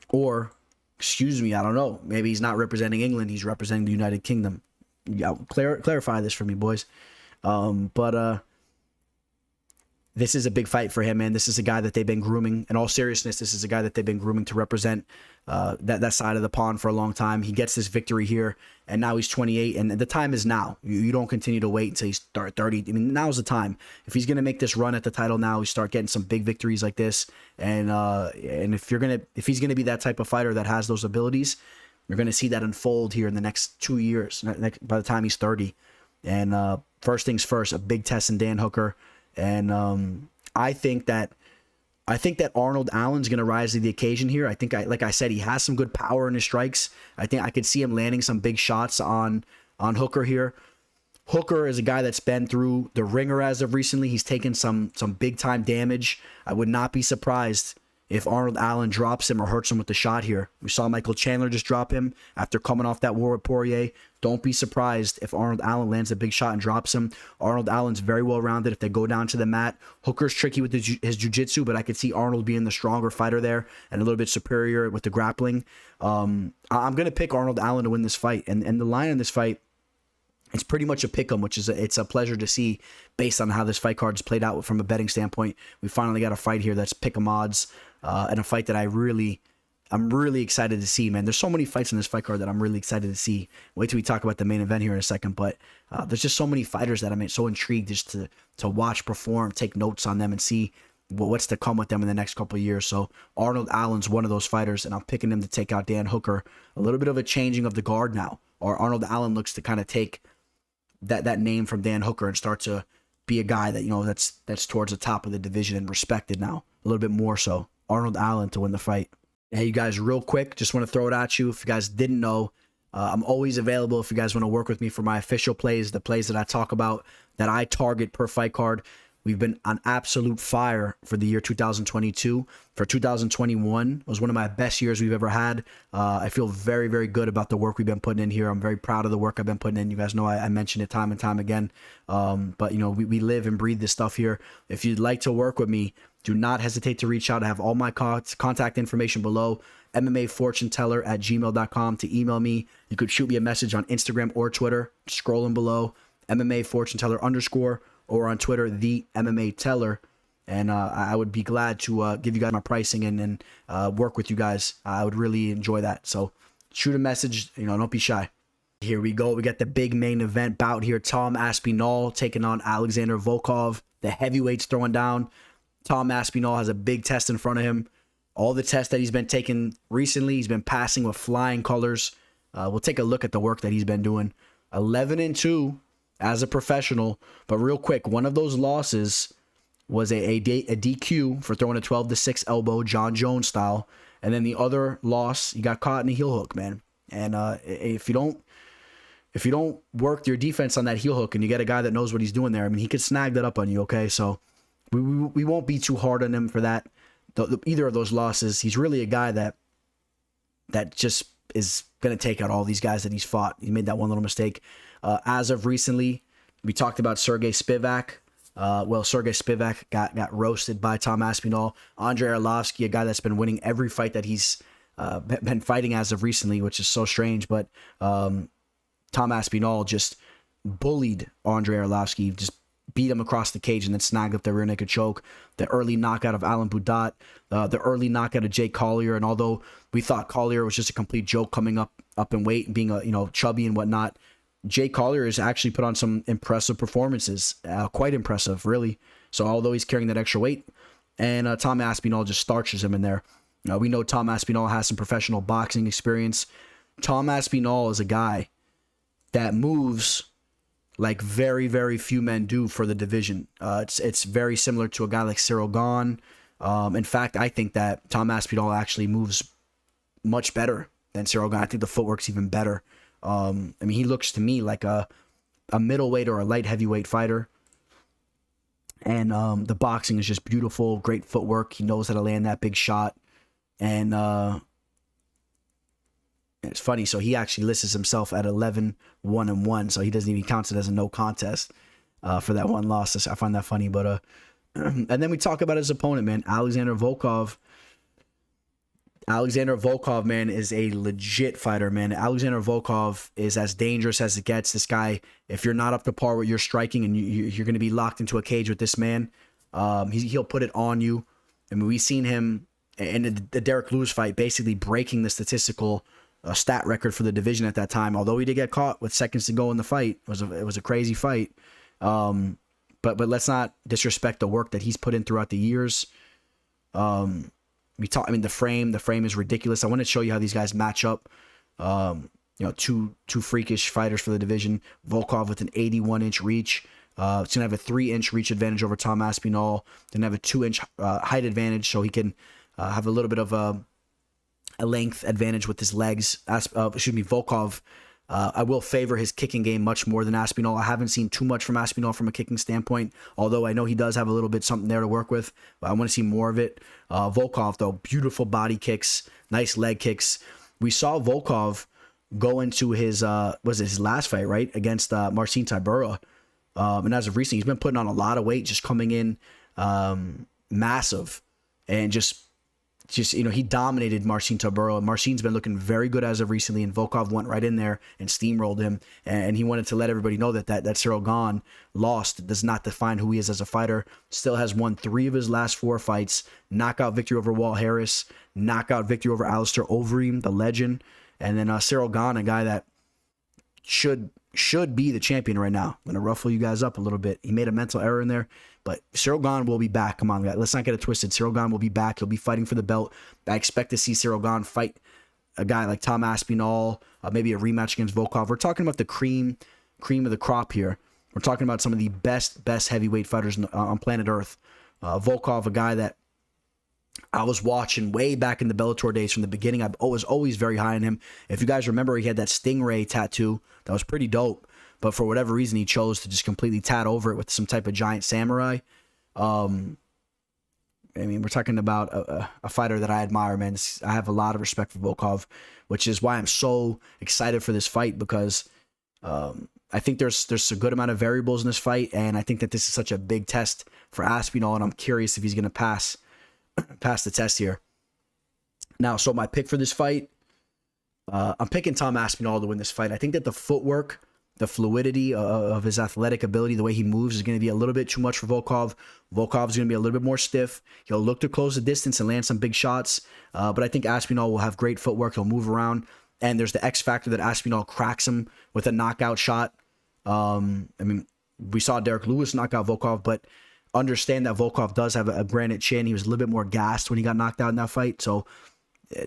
Or, excuse me, I don't know. Maybe he's not representing England. He's representing the United Kingdom. Yeah, clarify this for me, boys. But this is a big fight for him, man. This is a guy that they've been grooming. In all seriousness, this is a guy that they've been grooming to represent that side of the pond for a long time. He gets this victory here, and now he's 28, and the time is now. You don't continue to wait until he's 30. I mean, now's the time. If he's going to make this run at the title now, we start getting some big victories like this. And if he's going to be that type of fighter that has those abilities, you're going to see that unfold here in the next 2 years, by the time he's 30. And first things first, a big test in Dan Hooker. And I think that Arnold Allen's going to rise to the occasion here. I think, like I said, he has some good power in his strikes. I think I could see him landing some big shots on Hooker here. Hooker is a guy that's been through the ringer as of recently. He's taken some big time damage. I would not be surprised if Arnold Allen drops him or hurts him with the shot here. We saw Michael Chandler just drop him after coming off that war with Poirier. Don't be surprised if Arnold Allen lands a big shot and drops him. Arnold Allen's very well rounded if they go down to the mat. Hooker's tricky with his jiu-jitsu, but I could see Arnold being the stronger fighter there and a little bit superior with the grappling. I'm going to pick Arnold Allen to win this fight. And the line in this fight, it's pretty much a pick 'em, which is it's a pleasure to see based on how this fight card is played out from a betting standpoint. We finally got a fight here that's pick 'em odds, and a fight that I'm really excited to see, man. There's so many fights in this fight card that I'm really excited to see. Wait till we talk about the main event here in a second, but there's just so many fighters that I'm so intrigued just to watch perform, take notes on them, and see what's to come with them in the next couple of years. So Arnold Allen's one of those fighters, and I'm picking him to take out Dan Hooker. A little bit of a changing of the guard now, or Arnold Allen looks to kind of take that name from Dan Hooker and start to be a guy that that's towards the top of the division and respected now a little bit more so. Arnold Allen to win the fight. Hey, you guys, real quick, just want to throw it at you. If you guys didn't know, I'm always available if you guys want to work with me for my official plays, the plays that I talk about, that I target per fight card. We've been on absolute fire for the year 2022. For 2021 was one of my best years we've ever had. I feel very, very good about the work we've been putting in here. I'm very proud of the work I've been putting in. You guys know I mention it time and time again. But we live and breathe this stuff here. If you'd like to work with me, do not hesitate to reach out. I have all my contact information below. MMAfortuneteller@gmail.com to email me. You could shoot me a message on Instagram or Twitter. Scrolling below, MMAfortuneteller_, or on Twitter, the MMA Teller. And I would be glad to give you guys my pricing and work with you guys. I would really enjoy that. So shoot a message. Don't be shy. Here we go. We got the big main event bout here. Tom Aspinall taking on Alexander Volkov. The heavyweights throwing down. Tom Aspinall has a big test in front of him. All the tests that he's been taking recently, he's been passing with flying colors. We'll take a look at the work that he's been doing. 11-2 as a professional. But real quick, one of those losses was a DQ for throwing a 12-6 elbow, John Jones style. And then the other loss, you got caught in a heel hook, man. And if you don't work your defense on that heel hook and you get a guy that knows what he's doing there, I mean, he could snag that up on you, okay? So we won't be too hard on him for that. Either of those losses, he's really a guy that just is going to take out all these guys that he's fought. He made that one little mistake. As of recently, we talked about Sergei Spivak. Sergei Spivak got roasted by Tom Aspinall. Andrei Arlovsky, a guy that's been winning every fight that he's been fighting as of recently, which is so strange. But Tom Aspinall just bullied Andrei Arlovsky, just beat him across the cage and then snagged up the rear naked choke. The early knockout of Alan Budat, the early knockout of Jake Collier. And although we thought Collier was just a complete joke coming up in weight and being chubby and whatnot, Jake Collier has actually put on some impressive performances, quite impressive, really. So although he's carrying that extra weight, and Tom Aspinall just starches him in there. We know Tom Aspinall has some professional boxing experience. Tom Aspinall is a guy that moves like very, very few men do for the division. It's very similar to a guy like Cyril Gane. In fact, I think that Tom Aspinall actually moves much better than Cyril Gane. I think the footwork's even better. He looks to me like a middleweight or a light heavyweight fighter. And the boxing is just beautiful, great footwork. He knows how to land that big shot. And it's funny, so he actually lists himself at 11-1-1, so he doesn't even count it as a no contest for that one loss. I find that funny, but and then we talk about his opponent, man, Alexander Volkov. Alexander Volkov, man, is a legit fighter, man. Alexander Volkov is as dangerous as it gets. This guy, if you're not up to par with your striking and you're going to be locked into a cage with this man, he'll put it on you. I mean, we've seen him in the Derek Lewis fight basically breaking the statistical stat record for the division at that time. Although he did get caught with seconds to go in the fight, it was a crazy fight. But let's not disrespect the work that he's put in throughout the years. The frame is ridiculous. I want to show you how these guys match up. Two freakish fighters for the division. Volkov with an 81-inch reach. It's going to have a 3-inch reach advantage over Tom Aspinall. Going to have a 2-inch height advantage, so he can have a little bit of a length advantage with his legs. Volkov, I will favor his kicking game much more than Aspinall. I haven't seen too much from Aspinall from a kicking standpoint, although I know he does have a little bit something there to work with, but I want to see more of it. Volkov, though, beautiful body kicks, nice leg kicks. We saw Volkov go into his his last fight, right, against Marcin Tybura, and as of recently, he's been putting on a lot of weight, just coming in massive, and just he dominated Marcin Tybura. Marcin's been looking very good as of recently, and Volkov went right in there and steamrolled him, and he wanted to let everybody know that Cyril Gane lost does not define who he is as a fighter. Still has won 3 of his last 4 fights, knockout victory over Walt Harris, knockout victory over Alistair Overeem, the legend, and then Cyril Gane, a guy that should be the champion right now. I'm going to ruffle you guys up a little bit. He made a mental error in there, but Cyril Gane will be back. Come on, guys. Let's not get it twisted. Cyril Gane will be back. He'll be fighting for the belt. I expect to see Cyril Gane fight a guy like Tom Aspinall, maybe a rematch against Volkov. We're talking about the cream of the crop here. We're talking about some of the best heavyweight fighters on planet Earth. Volkov, a guy that I was watching way back in the Bellator days from the beginning. I was always very high on him. If you guys remember, he had that Stingray tattoo. That was pretty dope. But for whatever reason, he chose to just completely tat over it with some type of giant samurai. I mean, we're talking about a fighter that I admire, man. I have a lot of respect for Volkov, which is why I'm so excited for this fight, because I think there's a good amount of variables in this fight, and I think that this is such a big test for Aspinall, and I'm curious if he's going to pass the test here. Now, so my pick for this fight, I'm picking Tom Aspinall to win this fight. I think that the footwork, the fluidity of his athletic ability, the way he moves is going to be a little bit too much for Volkov. Volkov's going to be a little bit more stiff. He'll look to close the distance and land some big shots, but I think Aspinall will have great footwork. He'll move around, and there's the X factor that Aspinall cracks him with a knockout shot. I mean, we saw Derek Lewis knock out Volkov, but understand that Volkov does have a granite chin. He was a little bit more gassed when he got knocked out in that fight, so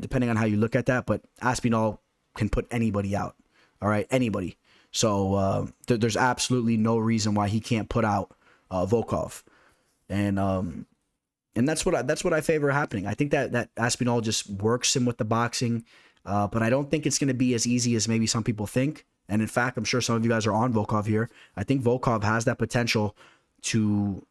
depending on how you look at that, but Aspinall can put anybody out. All right, anybody. So there's absolutely no reason why he can't put out Volkov, and that's what I favor happening. I think that Aspinall just works him with the boxing, but I don't think it's going to be as easy as maybe some people think. And in fact, I'm sure some of you guys are on Volkov here. I think Volkov has that potential to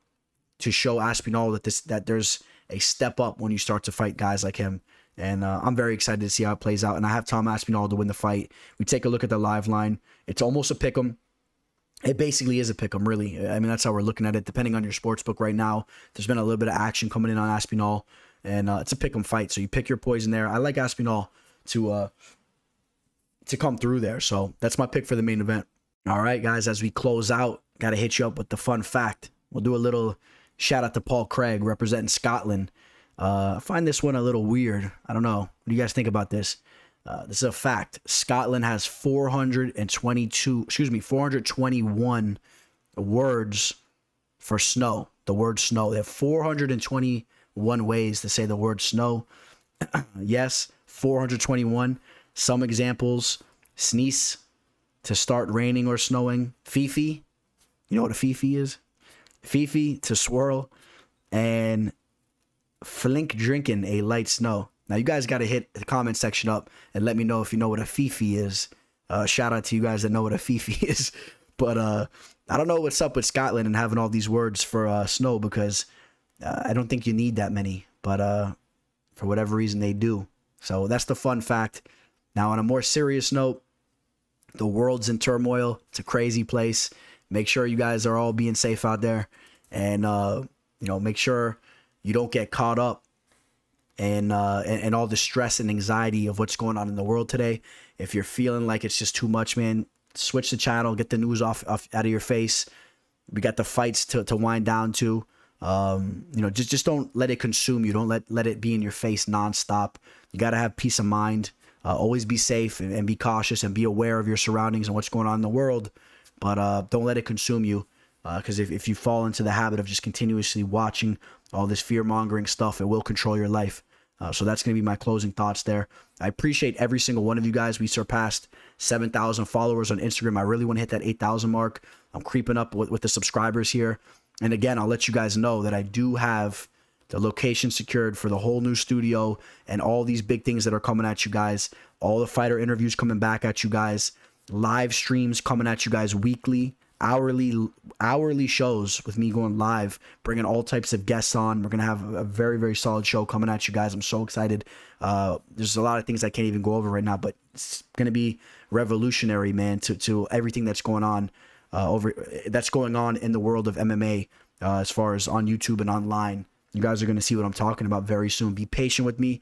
show Aspinall that there's a step up when you start to fight guys like him. And I'm very excited to see how it plays out. And I have Tom Aspinall to win the fight. We take a look at the live line. It's almost a pick'em. It basically is a pick'em, really. I mean, that's how we're looking at it. Depending on your sports book right now, there's been a little bit of action coming in on Aspinall. And it's a pick'em fight. So you pick your poison there. I like Aspinall to come through there. So that's my pick for the main event. All right, guys, as we close out, got to hit you up with the fun fact. We'll do a little shout out to Paul Craig representing Scotland. I find this one a little weird. I don't know. What do you guys think about this? This is a fact. Scotland has 421 words for snow. The word snow. They have 421 ways to say the word snow. Yes, 421. Some examples: sneeze, to start raining or snowing; fifi, you know what a fifi is? Fifi, to swirl; and flink drinking a light snow. Now you guys got to hit the comment section up and let me know if you know what a fifi is. Shout out to you guys that know what a fifi is. But I don't know what's up with Scotland and having all these words for snow, because I don't think you need that many, but for whatever reason they do. So that's the fun fact. Now, on a more serious note, the world's in turmoil. It's a crazy place. Make sure you guys are all being safe out there, and make sure you don't get caught up and all the stress and anxiety of what's going on in the world today. If you're feeling like it's just too much, man, switch the channel, get the news off out of your face. We got the fights to wind down to. Just don't let it consume you. Don't let it be in your face nonstop. You got to have peace of mind. Always be safe and be cautious and be aware of your surroundings and what's going on in the world. But don't let it consume you, because if you fall into the habit of just continuously watching all this fear-mongering stuff, it will control your life. So that's going to be my closing thoughts there. I appreciate every single one of you guys. We surpassed 7,000 followers on Instagram. I really want to hit that 8,000 mark. I'm creeping up with the subscribers here. And again, I'll let you guys know that I do have the location secured for the whole new studio and all these big things that are coming at you guys. All the fighter interviews coming back at you guys. Live streams coming at you guys weekly. Hourly shows with me going live, bringing all types of guests on. We're going to have a very, very solid show coming at you guys. I'm so excited. There's a lot of things I can't even go over right now, but it's going to be revolutionary, man, to everything that's going on in the world of MMA, as far as on YouTube and online. You guys are going to see what I'm talking about very soon. Be patient with me.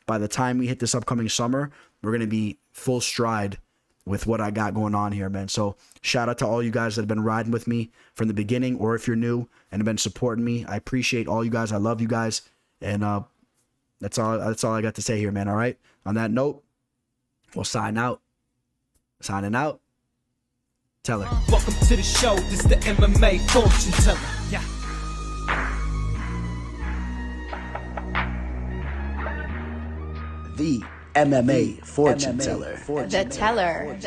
By the time we hit this upcoming summer, we're going to be full stride with what I got going on here, man. So shout out to all you guys that have been riding with me from the beginning, or if you're new and have been supporting me. I appreciate all you guys. I love you guys. And that's all I got to say here, man. All right. On that note, we'll sign out. Signing out. Teller. Welcome to the show. This is the MMA fortune teller. Yeah. The MMA fortune teller. The teller.